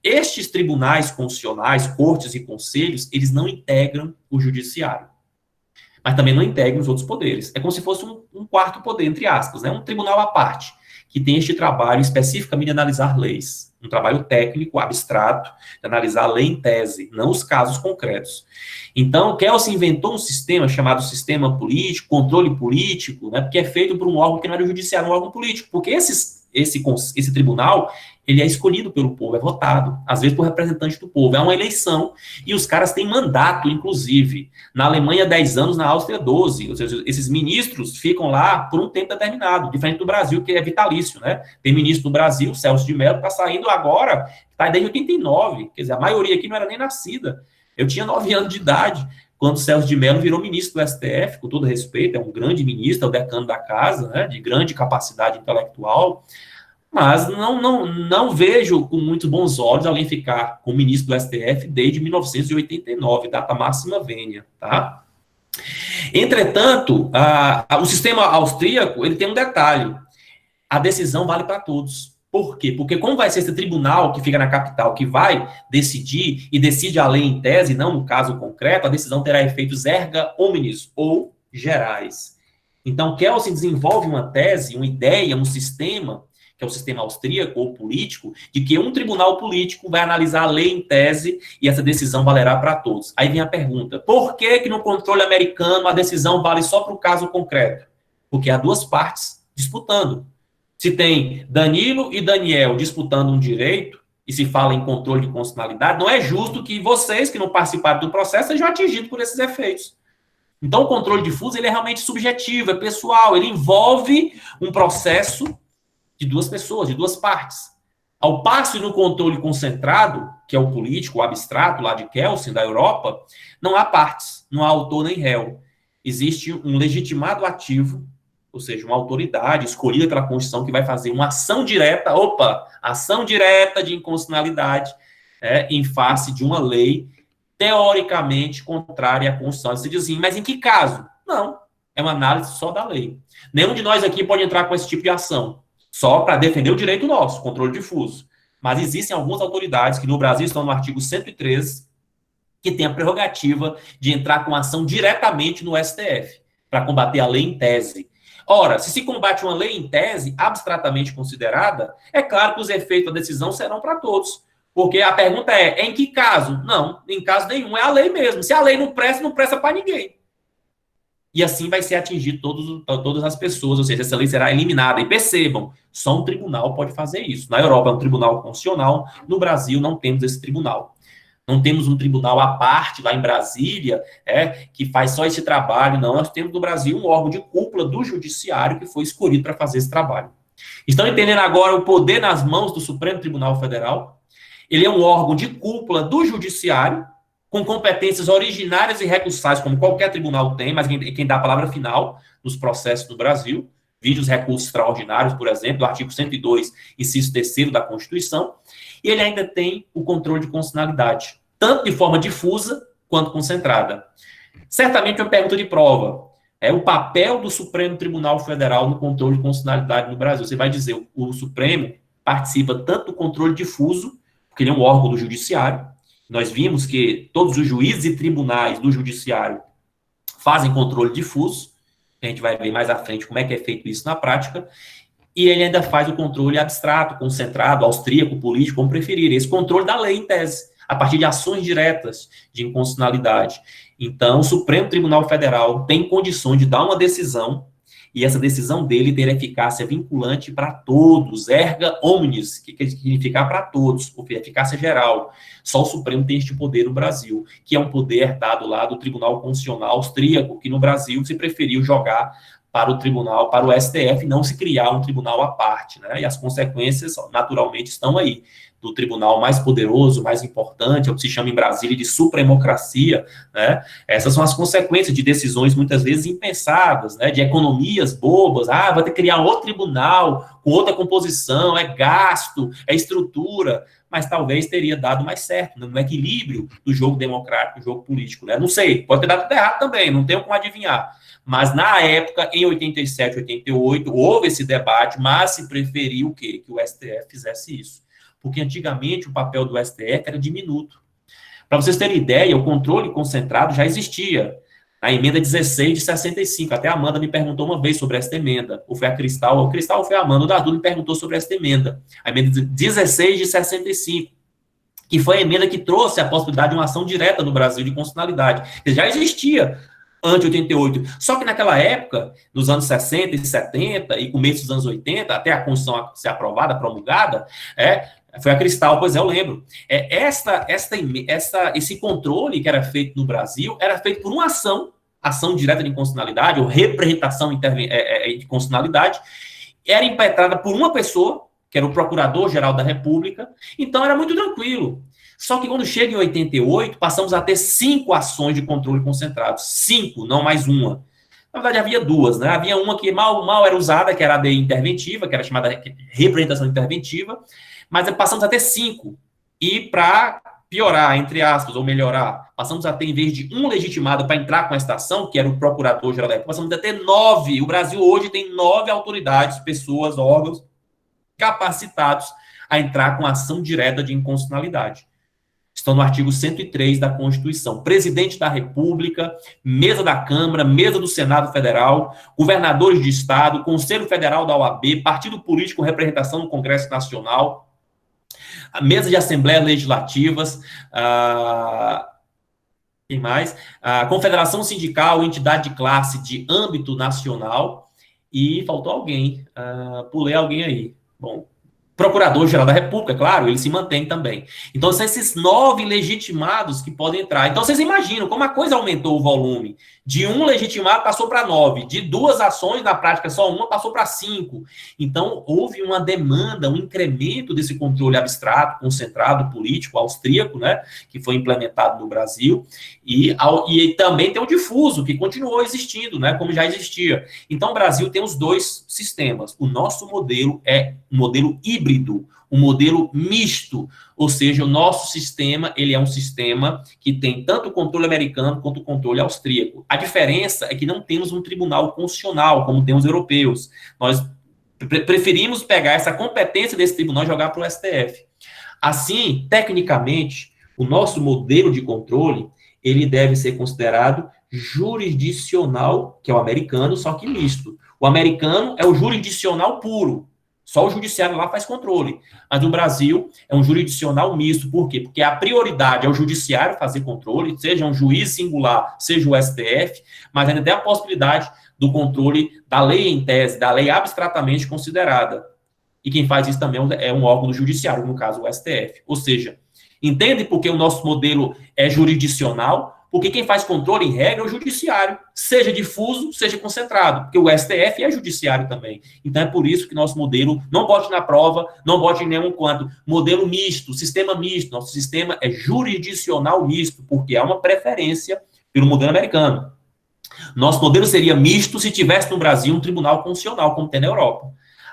Estes tribunais constitucionais, cortes e conselhos, eles não integram o judiciário, mas também não integram os outros poderes. É como se fosse um quarto poder, entre aspas, né? Um tribunal à parte, que tem este trabalho especificamente de analisar leis, um trabalho técnico, abstrato, de analisar a lei em tese, não os casos concretos. Então, Kelsen inventou um sistema chamado sistema político, controle político, né? Porque é feito por um órgão que não era o judiciário, um órgão político, porque esse tribunal, ele é escolhido pelo povo, é votado, às vezes por representante do povo, é uma eleição, e os caras têm mandato, inclusive, na Alemanha 10 anos, na Áustria 12, ou seja, esses ministros ficam lá por um tempo determinado, diferente do Brasil, que é vitalício, né, tem ministro no Brasil, Celso de Mello, está saindo agora, está desde 89, quer dizer, a maioria aqui não era nem nascida, eu tinha 9 anos de idade, quando Celso de Mello virou ministro do STF, com todo respeito, é um grande ministro, é o decano da casa, né, de grande capacidade intelectual, mas não vejo com muito bons olhos alguém ficar como ministro do STF desde 1989, data máxima vênia, tá? Entretanto, o sistema austríaco, ele tem um detalhe, a decisão vale para todos. Por quê? Porque como vai ser esse tribunal que fica na capital, que vai decidir e decide a lei em tese, não no caso concreto, a decisão terá efeitos erga omnes, ou gerais. Então, Kelsen desenvolve uma tese, uma ideia, um sistema, que é o sistema austríaco ou político, de que um tribunal político vai analisar a lei em tese e essa decisão valerá para todos. Aí vem a pergunta, por que no controle americano a decisão vale só para o caso concreto? Porque há duas partes disputando. Se tem Danilo e Daniel disputando um direito, e se fala em controle de constitucionalidade, não é justo que vocês, que não participaram do processo, sejam atingidos por esses efeitos. Então, o controle difuso, ele é realmente subjetivo, é pessoal, ele envolve um processo de duas pessoas, de duas partes. Ao passo no controle concentrado, que é o político, o abstrato, lá de Kelsen, da Europa, não há partes, não há autor nem réu. Existe um legitimado ativo, ou seja, uma autoridade escolhida pela Constituição que vai fazer uma ação direta, ação direta de inconstitucionalidade, em face de uma lei teoricamente contrária à Constituição. Você diz assim, mas em que caso? Não, é uma análise só da lei. Nenhum de nós aqui pode entrar com esse tipo de ação, só para defender o direito nosso, controle difuso. Mas existem algumas autoridades que no Brasil estão no artigo 113, que têm a prerrogativa de entrar com ação diretamente no STF, para combater a lei em tese. Ora, se combate uma lei em tese, abstratamente considerada, é claro que os efeitos da decisão serão para todos. Porque a pergunta é, em que caso? Não, em caso nenhum, é a lei mesmo. Se a lei não presta para ninguém. E assim vai ser atingido todas as pessoas, ou seja, essa lei será eliminada. E percebam, só um tribunal pode fazer isso. Na Europa é um tribunal constitucional, no Brasil não temos esse tribunal. Não temos um tribunal à parte lá em Brasília, que faz só esse trabalho, não. Nós temos no Brasil um órgão de cúpula do judiciário que foi escolhido para fazer esse trabalho. Estão entendendo agora o poder nas mãos do Supremo Tribunal Federal? Ele é um órgão de cúpula do judiciário, com competências originárias e recursais, como qualquer tribunal tem, mas quem dá a palavra final nos processos do Brasil, vide os recursos extraordinários, por exemplo, do artigo 102, inciso 3º da Constituição, e ele ainda tem o controle de constitucionalidade, tanto de forma difusa quanto concentrada. Certamente uma pergunta de prova, é o papel do Supremo Tribunal Federal no controle de constitucionalidade no Brasil. Você vai dizer, o Supremo participa tanto do controle difuso, porque ele é um órgão do judiciário. Nós vimos que todos os juízes e tribunais do judiciário fazem controle difuso, a gente vai ver mais à frente como é que é feito isso na prática, e ele ainda faz o controle abstrato, concentrado, austríaco, político, como preferir, esse controle da lei em tese, a partir de ações diretas de inconstitucionalidade. Então, o Supremo Tribunal Federal tem condições de dar uma decisão, e essa decisão dele ter eficácia vinculante para todos, erga omnes, que quer significar para todos, ou eficácia geral. Só o Supremo tem este poder no Brasil, que é um poder dado lá do Tribunal Constitucional Austríaco, que no Brasil se preferiu jogar para o tribunal, para o STF, não se criar um tribunal à parte, né? E as consequências, naturalmente, estão aí. Do tribunal mais poderoso, mais importante, é o que se chama em Brasília de supremocracia, né? Essas são as consequências de decisões muitas vezes impensadas, né? De economias bobas, vai ter que criar outro tribunal com outra composição, é gasto, é estrutura, mas talvez teria dado mais certo, no equilíbrio do jogo democrático, do jogo político, né? Não sei, pode ter dado tudo errado também, não tenho como adivinhar. Mas na época, em 87, 88, houve esse debate, mas se preferiu o quê? Que o STF fizesse isso. porque antigamente o papel do STF era diminuto. Para vocês terem ideia, o controle concentrado já existia. A emenda 16 de 65. Até a Amanda me perguntou uma vez sobre esta emenda. Ou foi a Cristal, ou foi a Amanda, o Dadu me perguntou sobre esta emenda. A emenda 16 de 65. Que foi a emenda que trouxe a possibilidade de uma ação direta no Brasil de constitucionalidade. Já existia antes de 88. Só que naquela época, nos anos 60 e 70, e começo dos anos 80, até a Constituição ser aprovada, promulgada, foi a Cristal, pois é, eu lembro. Esse controle que era feito no Brasil era feito por uma ação direta de inconstitucionalidade, ou representação de constitucionalidade, era impetrada por uma pessoa, que era o Procurador-Geral da República, então era muito tranquilo. Só que quando chega em 88, passamos a ter 5 ações de controle concentrado. 5, não mais uma. Na verdade, havia 2, né? Havia uma que mal era usada, que era a de interventiva, que era chamada representação interventiva, mas passamos a ter 5. E para piorar, entre aspas, ou melhorar, passamos a ter, em vez de um legitimado para entrar com esta ação, que era o Procurador-Geral da República, passamos a ter 9. O Brasil hoje tem 9 autoridades, pessoas, órgãos capacitados a entrar com ação direta de inconstitucionalidade. Estão no artigo 103 da Constituição. Presidente da República, mesa da Câmara, mesa do Senado Federal, governadores de Estado, Conselho Federal da OAB, partido político com representação no Congresso Nacional, a mesa de assembleias legislativas, quem mais? A Confederação Sindical, entidade de classe de âmbito nacional, e faltou alguém, pulei alguém aí. Bom, Procurador-Geral da República, claro, ele se mantém também. Então, são esses 9 legitimados que podem entrar. Então, vocês imaginam como a coisa aumentou o volume. De 1 legitimado passou para 9. De 2 ações, na prática, só uma passou para 5. Então, houve uma demanda, um incremento desse controle abstrato, concentrado, político, austríaco, né, que foi implementado no Brasil. E também tem o difuso, que continuou existindo, né, como já existia. Então, o Brasil tem os 2 sistemas. O nosso modelo é um modelo híbrido, um modelo misto, ou seja, o nosso sistema, ele é um sistema que tem tanto o controle americano quanto o controle austríaco. A diferença é que não temos um tribunal constitucional, como tem os europeus. Nós preferimos pegar essa competência desse tribunal e jogar para o STF. Assim, tecnicamente, o nosso modelo de controle, ele deve ser considerado jurisdicional, que é o americano, só que misto. O americano é o jurisdicional puro. Só o judiciário lá faz controle. Mas no Brasil é um jurisdicional misto. Por quê? Porque a prioridade é o judiciário fazer controle, seja um juiz singular, seja o STF, mas ainda tem a possibilidade do controle da lei em tese, da lei abstratamente considerada. E quem faz isso também é um órgão do judiciário, no caso o STF. Ou seja, entende por que o nosso modelo é jurisdicional? Porque quem faz controle, em regra, é o judiciário, seja difuso, seja concentrado, porque o STF é judiciário também. Então, é por isso que nosso modelo, não bote na prova, não bote em nenhum canto, modelo misto, sistema misto, nosso sistema é jurisdicional misto, porque há uma preferência pelo modelo americano. Nosso modelo seria misto se tivesse no Brasil um tribunal constitucional, como tem na Europa.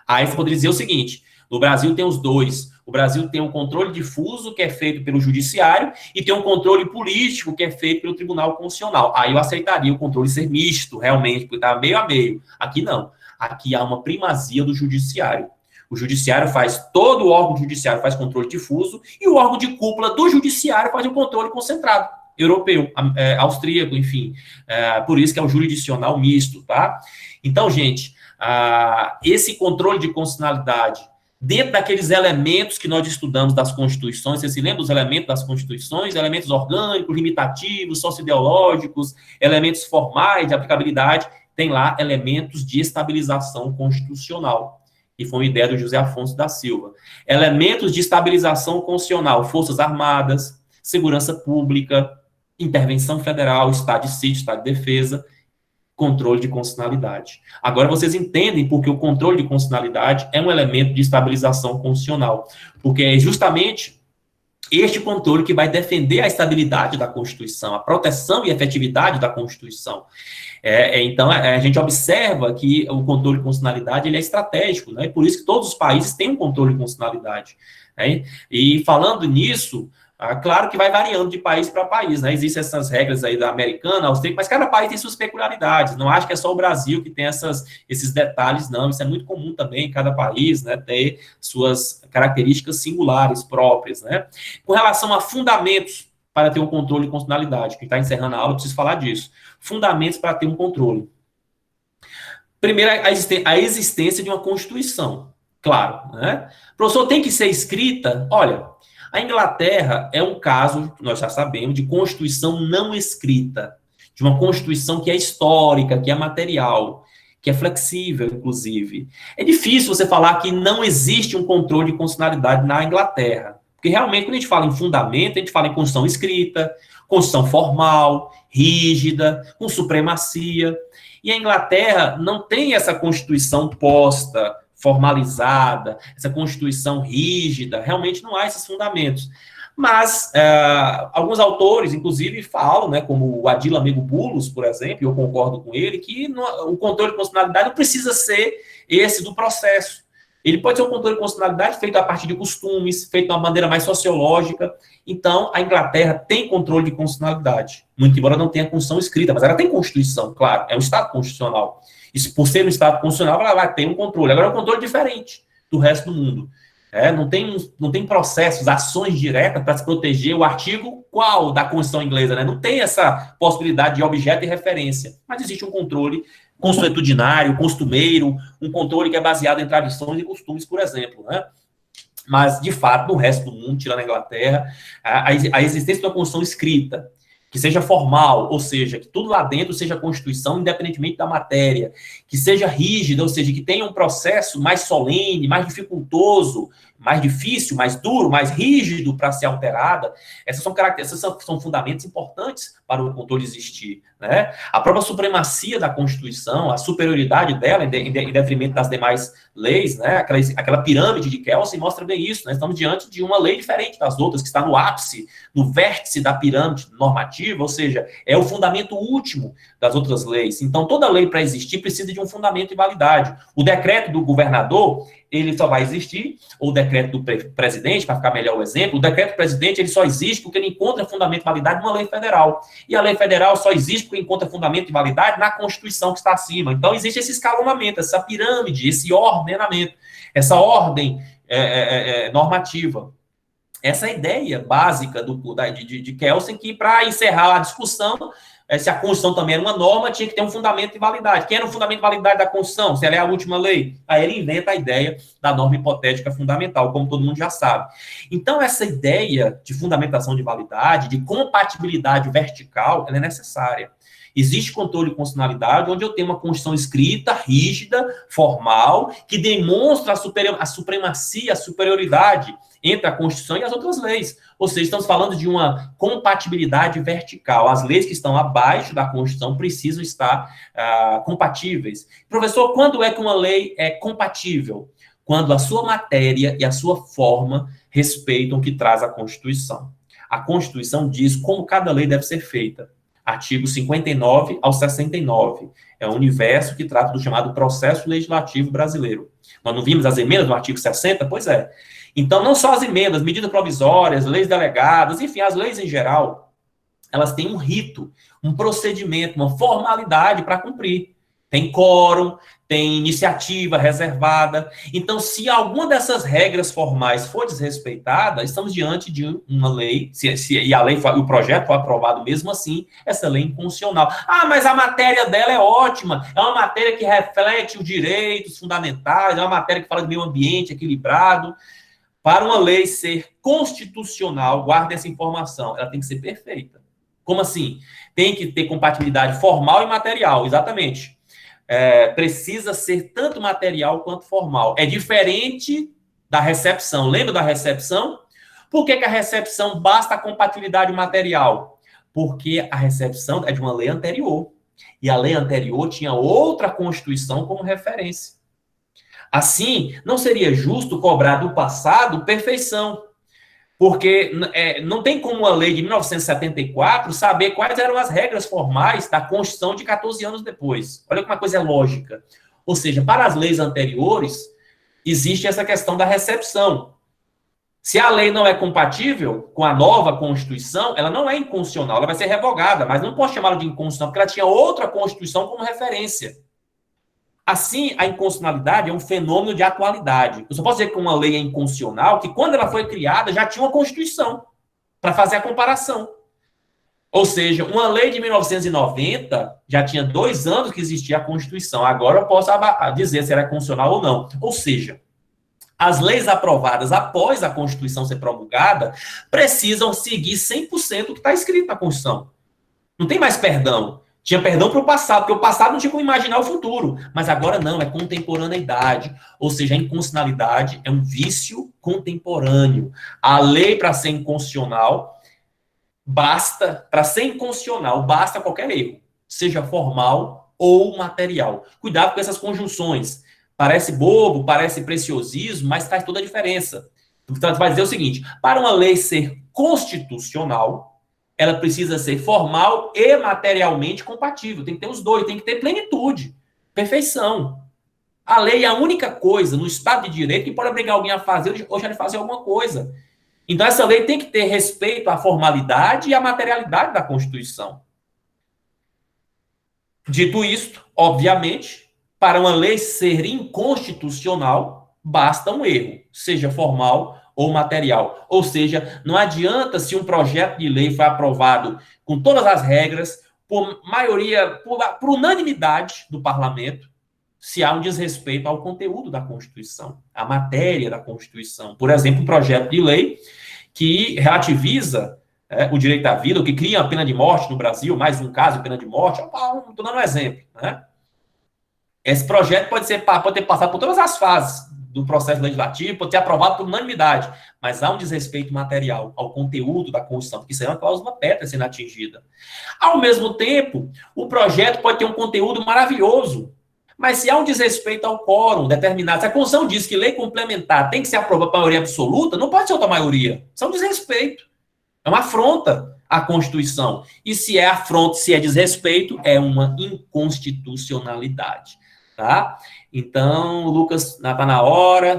Aí você poderia dizer o seguinte, no Brasil tem os 2. O Brasil tem um controle difuso, que é feito pelo judiciário, e tem um controle político, que é feito pelo Tribunal Constitucional. Aí eu aceitaria o controle ser misto, realmente, porque está meio a meio. Aqui não. Aqui há uma primazia do judiciário. O judiciário todo o órgão do judiciário faz controle difuso, e o órgão de cúpula do judiciário faz o controle concentrado, europeu, austríaco, enfim. Por isso que é o jurisdicional misto, tá? Então, gente, esse controle de constitucionalidade, dentro daqueles elementos que nós estudamos das constituições, você se lembra dos elementos das constituições? Elementos orgânicos, limitativos, socioideológicos, elementos formais de aplicabilidade, tem lá elementos de estabilização constitucional, que foi uma ideia do José Afonso da Silva. Elementos de estabilização constitucional, forças armadas, segurança pública, intervenção federal, estado de sítio, estado de defesa, controle de constitucionalidade. Agora vocês entendem porque o controle de constitucionalidade é um elemento de estabilização constitucional, porque é justamente este controle que vai defender a estabilidade da Constituição, a proteção e efetividade da Constituição. Então, a gente observa que o controle de constitucionalidade ele é estratégico, né? Por isso que todos os países têm um controle de constitucionalidade. Né? E falando nisso, Claro que vai variando de país para país, né? Existem essas regras aí da americana, austríaca, mas cada país tem suas peculiaridades. Não acho que é só o Brasil que tem esses detalhes, não. Isso é muito comum também em cada país, né? Ter suas características singulares próprias, né? Com relação a fundamentos para ter um controle de constitucionalidade, que está encerrando a aula, eu preciso falar disso. Fundamentos para ter um controle. Primeiro, a existência de uma Constituição, claro, né? O professor, tem que ser escrita? Olha, a Inglaterra é um caso, nós já sabemos, de Constituição não escrita, de uma Constituição que é histórica, que é material, que é flexível, inclusive. É difícil você falar que não existe um controle de constitucionalidade na Inglaterra, porque realmente, quando a gente fala em fundamento, a gente fala em Constituição escrita, Constituição formal, rígida, com supremacia. E a Inglaterra não tem essa Constituição posta, formalizada, essa Constituição rígida, realmente não há esses fundamentos. Mas alguns autores, inclusive, falam, né, como o Adil Amego-Bullos, por exemplo, e eu concordo com ele, que o controle de constitucionalidade não precisa ser esse do processo. Ele pode ser um controle de constitucionalidade feito a partir de costumes, feito de uma maneira mais sociológica. Então, a Inglaterra tem controle de constitucionalidade, muito embora não tenha Constituição escrita, mas ela tem Constituição, claro, é um Estado constitucional. E por ser um Estado constitucional, ela vai ter um controle. Agora, é um controle diferente do resto do mundo. Não tem processos, ações diretas para se proteger o artigo qual da Constituição inglesa, né? Não tem essa possibilidade de objeto e referência, mas existe um controle consuetudinário, costumeiro, um controle que é baseado em tradições e costumes, por exemplo, né? Mas, de fato, no resto do mundo, tirando a Inglaterra, a existência de uma Constituição escrita, que seja formal, ou seja, que tudo lá dentro seja Constituição, independentemente da matéria, que seja rígida, ou seja, que tenha um processo mais solene, mais dificultoso, mais difícil, mais duro, mais rígido para ser alterada, essas são fundamentos importantes para o controle existir, né? A própria supremacia da Constituição, a superioridade dela em detrimento das demais leis, né? Aquela pirâmide de Kelsen mostra bem isso, né? Estamos diante de uma lei diferente das outras, que está no ápice, no vértice da pirâmide normativa, ou seja, é o fundamento último das outras leis. Então, toda lei para existir precisa de um fundamento de validade. O decreto do governador, ele só vai existir, ou o decreto do presidente, para ficar melhor o exemplo, o decreto do presidente ele só existe porque ele encontra fundamento de validade numa lei federal. E a lei federal só existe porque encontra fundamento de validade na Constituição que está acima. Então, existe esse escalonamento, essa pirâmide, esse ordenamento, essa ordem normativa. Essa ideia básica de Kelsen, que para encerrar a discussão, se a Constituição também era uma norma, tinha que ter um fundamento de validade. Quem era o fundamento de validade da Constituição? Se ela é a última lei? Aí ele inventa a ideia da norma hipotética fundamental, como todo mundo já sabe. Então, essa ideia de fundamentação de validade, de compatibilidade vertical, ela é necessária. Existe controle de constitucionalidade onde eu tenho uma Constituição escrita, rígida, formal, que demonstra a supremacia, a superioridade entre a Constituição e as outras leis. Ou seja, estamos falando de uma compatibilidade vertical. As leis que estão abaixo da Constituição precisam estar compatíveis. Professor, quando é que uma lei é compatível? Quando a sua matéria e a sua forma respeitam o que traz a Constituição. A Constituição diz como cada lei deve ser feita. Artigo 59 ao 69. É o universo que trata do chamado processo legislativo brasileiro. Nós não vimos as emendas do artigo 60? Pois é. Então, não só as emendas, medidas provisórias, leis delegadas, enfim, as leis em geral, elas têm um rito, um procedimento, uma formalidade para cumprir. Tem quórum, tem iniciativa reservada. Então, se alguma dessas regras formais for desrespeitada, estamos diante de uma lei, e a lei, o projeto for aprovado mesmo assim, essa lei é inconstitucional. Ah, mas a matéria dela é ótima, é uma matéria que reflete os direitos fundamentais, é uma matéria que fala de meio ambiente equilibrado. Para uma lei ser constitucional, guarde essa informação, ela tem que ser perfeita. Como assim? Tem que ter compatibilidade formal e material, exatamente. Precisa ser tanto material quanto formal. É diferente da recepção. Lembra da recepção? Por que a recepção basta a compatibilidade material? Porque a recepção é de uma lei anterior. E a lei anterior tinha outra Constituição como referência. Assim, não seria justo cobrar do passado perfeição. Porque não tem como a lei de 1974 saber quais eram as regras formais da Constituição de 14 anos depois. Olha como uma coisa é lógica. Ou seja, para as leis anteriores, existe essa questão da recepção. Se a lei não é compatível com a nova Constituição, ela não é inconstitucional, ela vai ser revogada, mas não posso chamá-la de inconstitucional, porque ela tinha outra Constituição como referência. Assim, a inconstitucionalidade é um fenômeno de atualidade. Eu só posso dizer que uma lei é inconstitucional, que quando ela foi criada já tinha uma Constituição, para fazer a comparação. Ou seja, uma lei de 1990 já tinha 2 anos que existia a Constituição. Agora eu posso dizer se ela é constitucional ou não. Ou seja, as leis aprovadas após a Constituição ser promulgada precisam seguir 100% do que está escrito na Constituição. Não tem mais perdão. Tinha perdão para o passado, porque o passado não tinha como imaginar o futuro. Mas agora não, é contemporaneidade. Ou seja, a inconstitucionalidade é um vício contemporâneo. A lei, para ser inconstitucional, para ser inconstitucional, basta qualquer erro, seja formal ou material. Cuidado com essas conjunções. Parece bobo, parece preciosismo, mas faz toda a diferença. Então, vai dizer o seguinte: para uma lei ser constitucional, ela precisa ser formal e materialmente compatível. Tem que ter os dois, tem que ter plenitude, perfeição. A lei é a única coisa no Estado de Direito que pode obrigar alguém a fazer ou deixar de fazer alguma coisa. Então, essa lei tem que ter respeito à formalidade e à materialidade da Constituição. Dito isto, obviamente, para uma lei ser inconstitucional, basta um erro, seja formal ou material. Ou seja, não adianta se um projeto de lei foi aprovado com todas as regras, por maioria, por unanimidade do parlamento, se há um desrespeito ao conteúdo da Constituição, à matéria da Constituição. Por exemplo, um projeto de lei que relativiza o direito à vida, ou que cria a pena de morte no Brasil, mais um caso de pena de morte, estou dando um exemplo. Né? Esse projeto pode ter passado por todas as fases do processo legislativo, pode ser aprovado por unanimidade, mas há um desrespeito material ao conteúdo da Constituição, porque isso é uma cláusula pétrea sendo atingida. Ao mesmo tempo, o projeto pode ter um conteúdo maravilhoso, mas se há um desrespeito ao quórum determinado, se a Constituição diz que lei complementar tem que ser aprovada por maioria absoluta, não pode ser outra maioria. Isso é um desrespeito. É uma afronta à Constituição. E se é afronta, se é desrespeito, é uma inconstitucionalidade. Tá? Então, Lucas, tá na hora.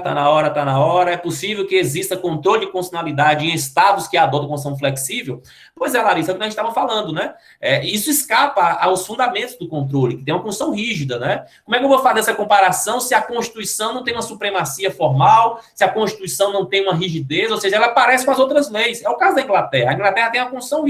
É possível que exista controle de constitucionalidade em estados que adotam Constituição flexível? Pois é, Larissa, é o que a gente estava falando, né? Isso escapa aos fundamentos do controle, que tem uma Constituição rígida, né? Como é que eu vou fazer essa comparação se a Constituição não tem uma supremacia formal, se a Constituição não tem uma rigidez, ou seja, ela parece com as outras leis? É o caso da Inglaterra. A Inglaterra tem uma Constituição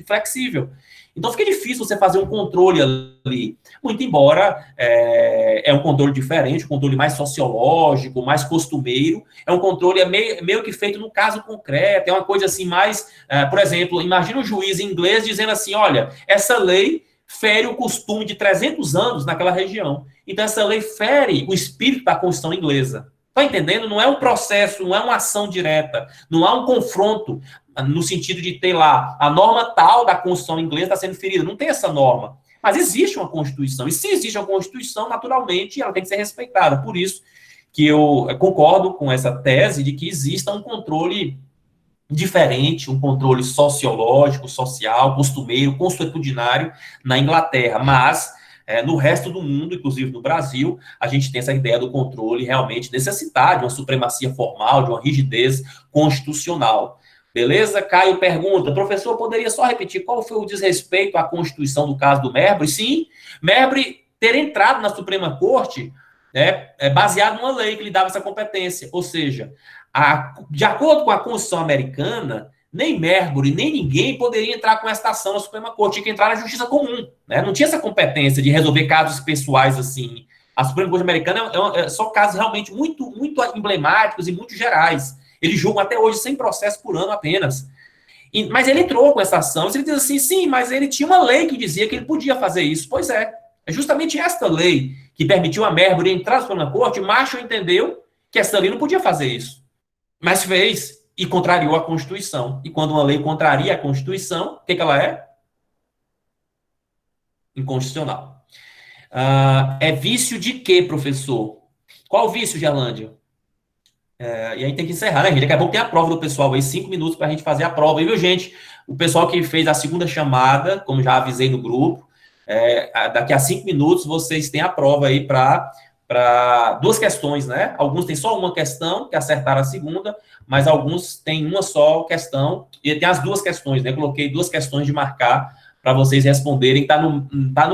flexível. Então, fica difícil você fazer um controle ali. Muito embora é um controle diferente, um controle mais sociológico, mais costumeiro. É um controle meio que feito no caso concreto. É uma coisa assim mais... por exemplo, imagina um juiz inglês dizendo assim, olha, essa lei fere o costume de 300 anos naquela região. Então, essa lei fere o espírito da Constituição inglesa. Está entendendo? Não é um processo, não é uma ação direta, não há um confronto no sentido de ter lá a norma tal da Constituição inglesa está sendo ferida. Não tem essa norma. Mas existe uma Constituição. E se existe uma Constituição, naturalmente, ela tem que ser respeitada. Por isso que eu concordo com essa tese de que exista um controle diferente, um controle sociológico, social, costumeiro, consuetudinário na Inglaterra. Mas no resto do mundo, inclusive no Brasil, a gente tem essa ideia do controle realmente necessitar de uma supremacia formal, de uma rigidez constitucional. Beleza? Caio pergunta, professor, poderia só repetir qual foi o desrespeito à Constituição do caso do Marbury? Sim, Marbury ter entrado na Suprema Corte baseado numa lei que lhe dava essa competência. Ou seja, de acordo com a Constituição americana, nem Marbury, nem ninguém poderia entrar com esta ação na Suprema Corte, tinha que entrar na Justiça Comum. Né? Não tinha essa competência de resolver casos pessoais assim. A Suprema Corte americana são casos realmente muito, muito emblemáticos e muito gerais. Eles julgam até hoje 100 processos por ano apenas. Mas ele entrou com essa ação. Ele diz assim, sim, mas ele tinha uma lei que dizia que ele podia fazer isso. Pois é justamente esta lei que permitiu a Marbury entrar na Suprema Corte. Marshall entendeu que essa lei não podia fazer isso. Mas fez e contrariou a Constituição. E quando uma lei contraria a Constituição, o que ela é? Inconstitucional. É vício de quê, professor? Qual vício, Gerlândia? E aí tem que encerrar, né, gente? Daqui a pouco tem a prova do pessoal aí, 5 minutos para a gente fazer a prova. E viu, gente? O pessoal que fez a segunda chamada, como já avisei no grupo, daqui a 5 minutos vocês têm a prova aí para para duas questões, né? Alguns têm só uma questão, que acertaram a segunda, mas alguns têm uma só questão, e tem as duas questões, né? Eu coloquei duas questões de marcar para vocês responderem,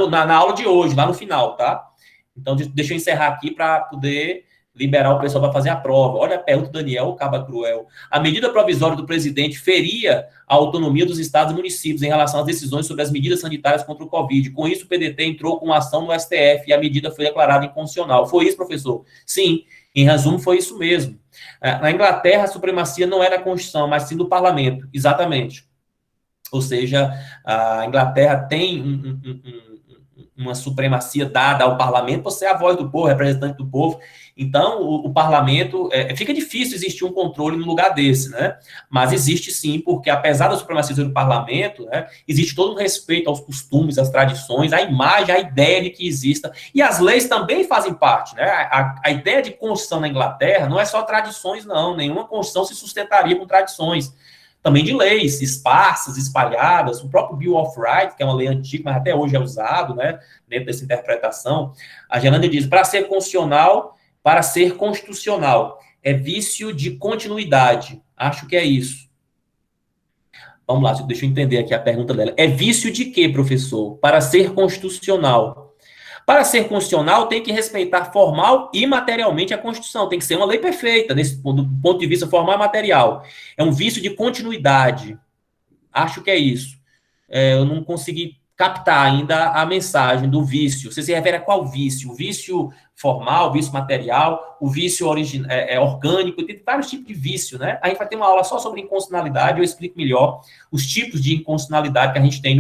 na aula de hoje, lá no final, tá? Então, deixa eu encerrar aqui para poder liberar o pessoal para fazer a prova. Olha a pergunta do Daniel, Caba Cruel. A medida provisória do presidente feria a autonomia dos estados e municípios em relação às decisões sobre as medidas sanitárias contra o Covid. Com isso, o PDT entrou com ação no STF e a medida foi declarada inconstitucional. Foi isso, professor? Sim, em resumo, foi isso mesmo. Na Inglaterra, a supremacia não era a Constituição, mas sim do parlamento. Exatamente. Ou seja, a Inglaterra tem uma supremacia dada ao parlamento, você é a voz do povo, representante do povo. Então, o parlamento, fica difícil existir um controle no lugar desse, né? Mas existe sim, porque apesar da supremacia do parlamento, né, existe todo um respeito aos costumes, às tradições, à imagem, à ideia de que exista. E as leis também fazem parte, né? A ideia de Constituição na Inglaterra não é só tradições, não. Nenhuma Constituição se sustentaria com tradições. Também de leis esparsas, espalhadas, o próprio Bill of Rights, que é uma lei antiga, mas até hoje é usado, né, dentro dessa interpretação. A Gerlândia diz, para ser constitucional, é vício de continuidade. Acho que é isso. Vamos lá, deixa eu entender aqui a pergunta dela. É vício de quê, professor? Para ser constitucional. Para ser constitucional, tem que respeitar formal e materialmente a Constituição. Tem que ser uma lei perfeita, do ponto de vista formal e material. É um vício de continuidade. Acho que é isso. Eu não consegui captar ainda a mensagem do vício. Você se refere a qual vício? O vício formal, o vício material, o vício orgânico, tem vários tipos de vício, né? A gente vai ter uma aula só sobre inconstitucionalidade, eu explico melhor os tipos de inconstitucionalidade que a gente tem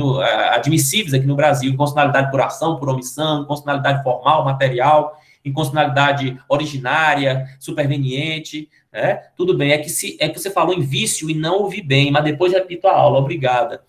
admissíveis aqui no Brasil: inconstitucionalidade por ação, por omissão, inconstitucionalidade formal, material, inconstitucionalidade originária, superveniente, né? Tudo bem, é que você falou em vício e não ouvi bem, mas depois repito a aula, obrigada.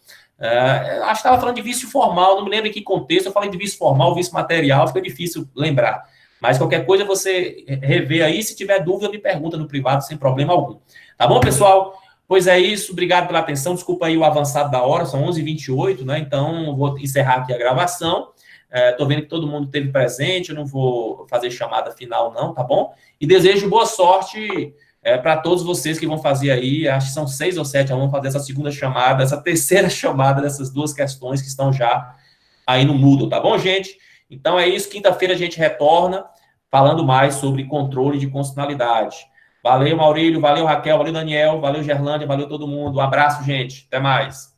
Acho que estava falando de vício formal, não me lembro em que contexto, eu falei de vício formal, vício material, fica difícil lembrar. Mas qualquer coisa você rever aí, se tiver dúvida, me pergunta no privado, sem problema algum. Tá bom, pessoal? Pois é isso, obrigado pela atenção, desculpa aí o avançado da hora, são 11h28, né? Então, vou encerrar aqui a gravação. Estou vendo que todo mundo esteve presente, eu não vou fazer chamada final não, tá bom? E desejo boa sorte para todos vocês que vão fazer aí, acho que são 6 ou 7, vão fazer essa segunda chamada, essa terceira chamada dessas duas questões que estão já aí no Moodle, tá bom, gente? Então é isso, quinta-feira a gente retorna falando mais sobre controle de constitucionalidade. Valeu, Maurílio, valeu, Raquel, valeu, Daniel, valeu, Gerlândia, valeu todo mundo. Um abraço, gente, até mais.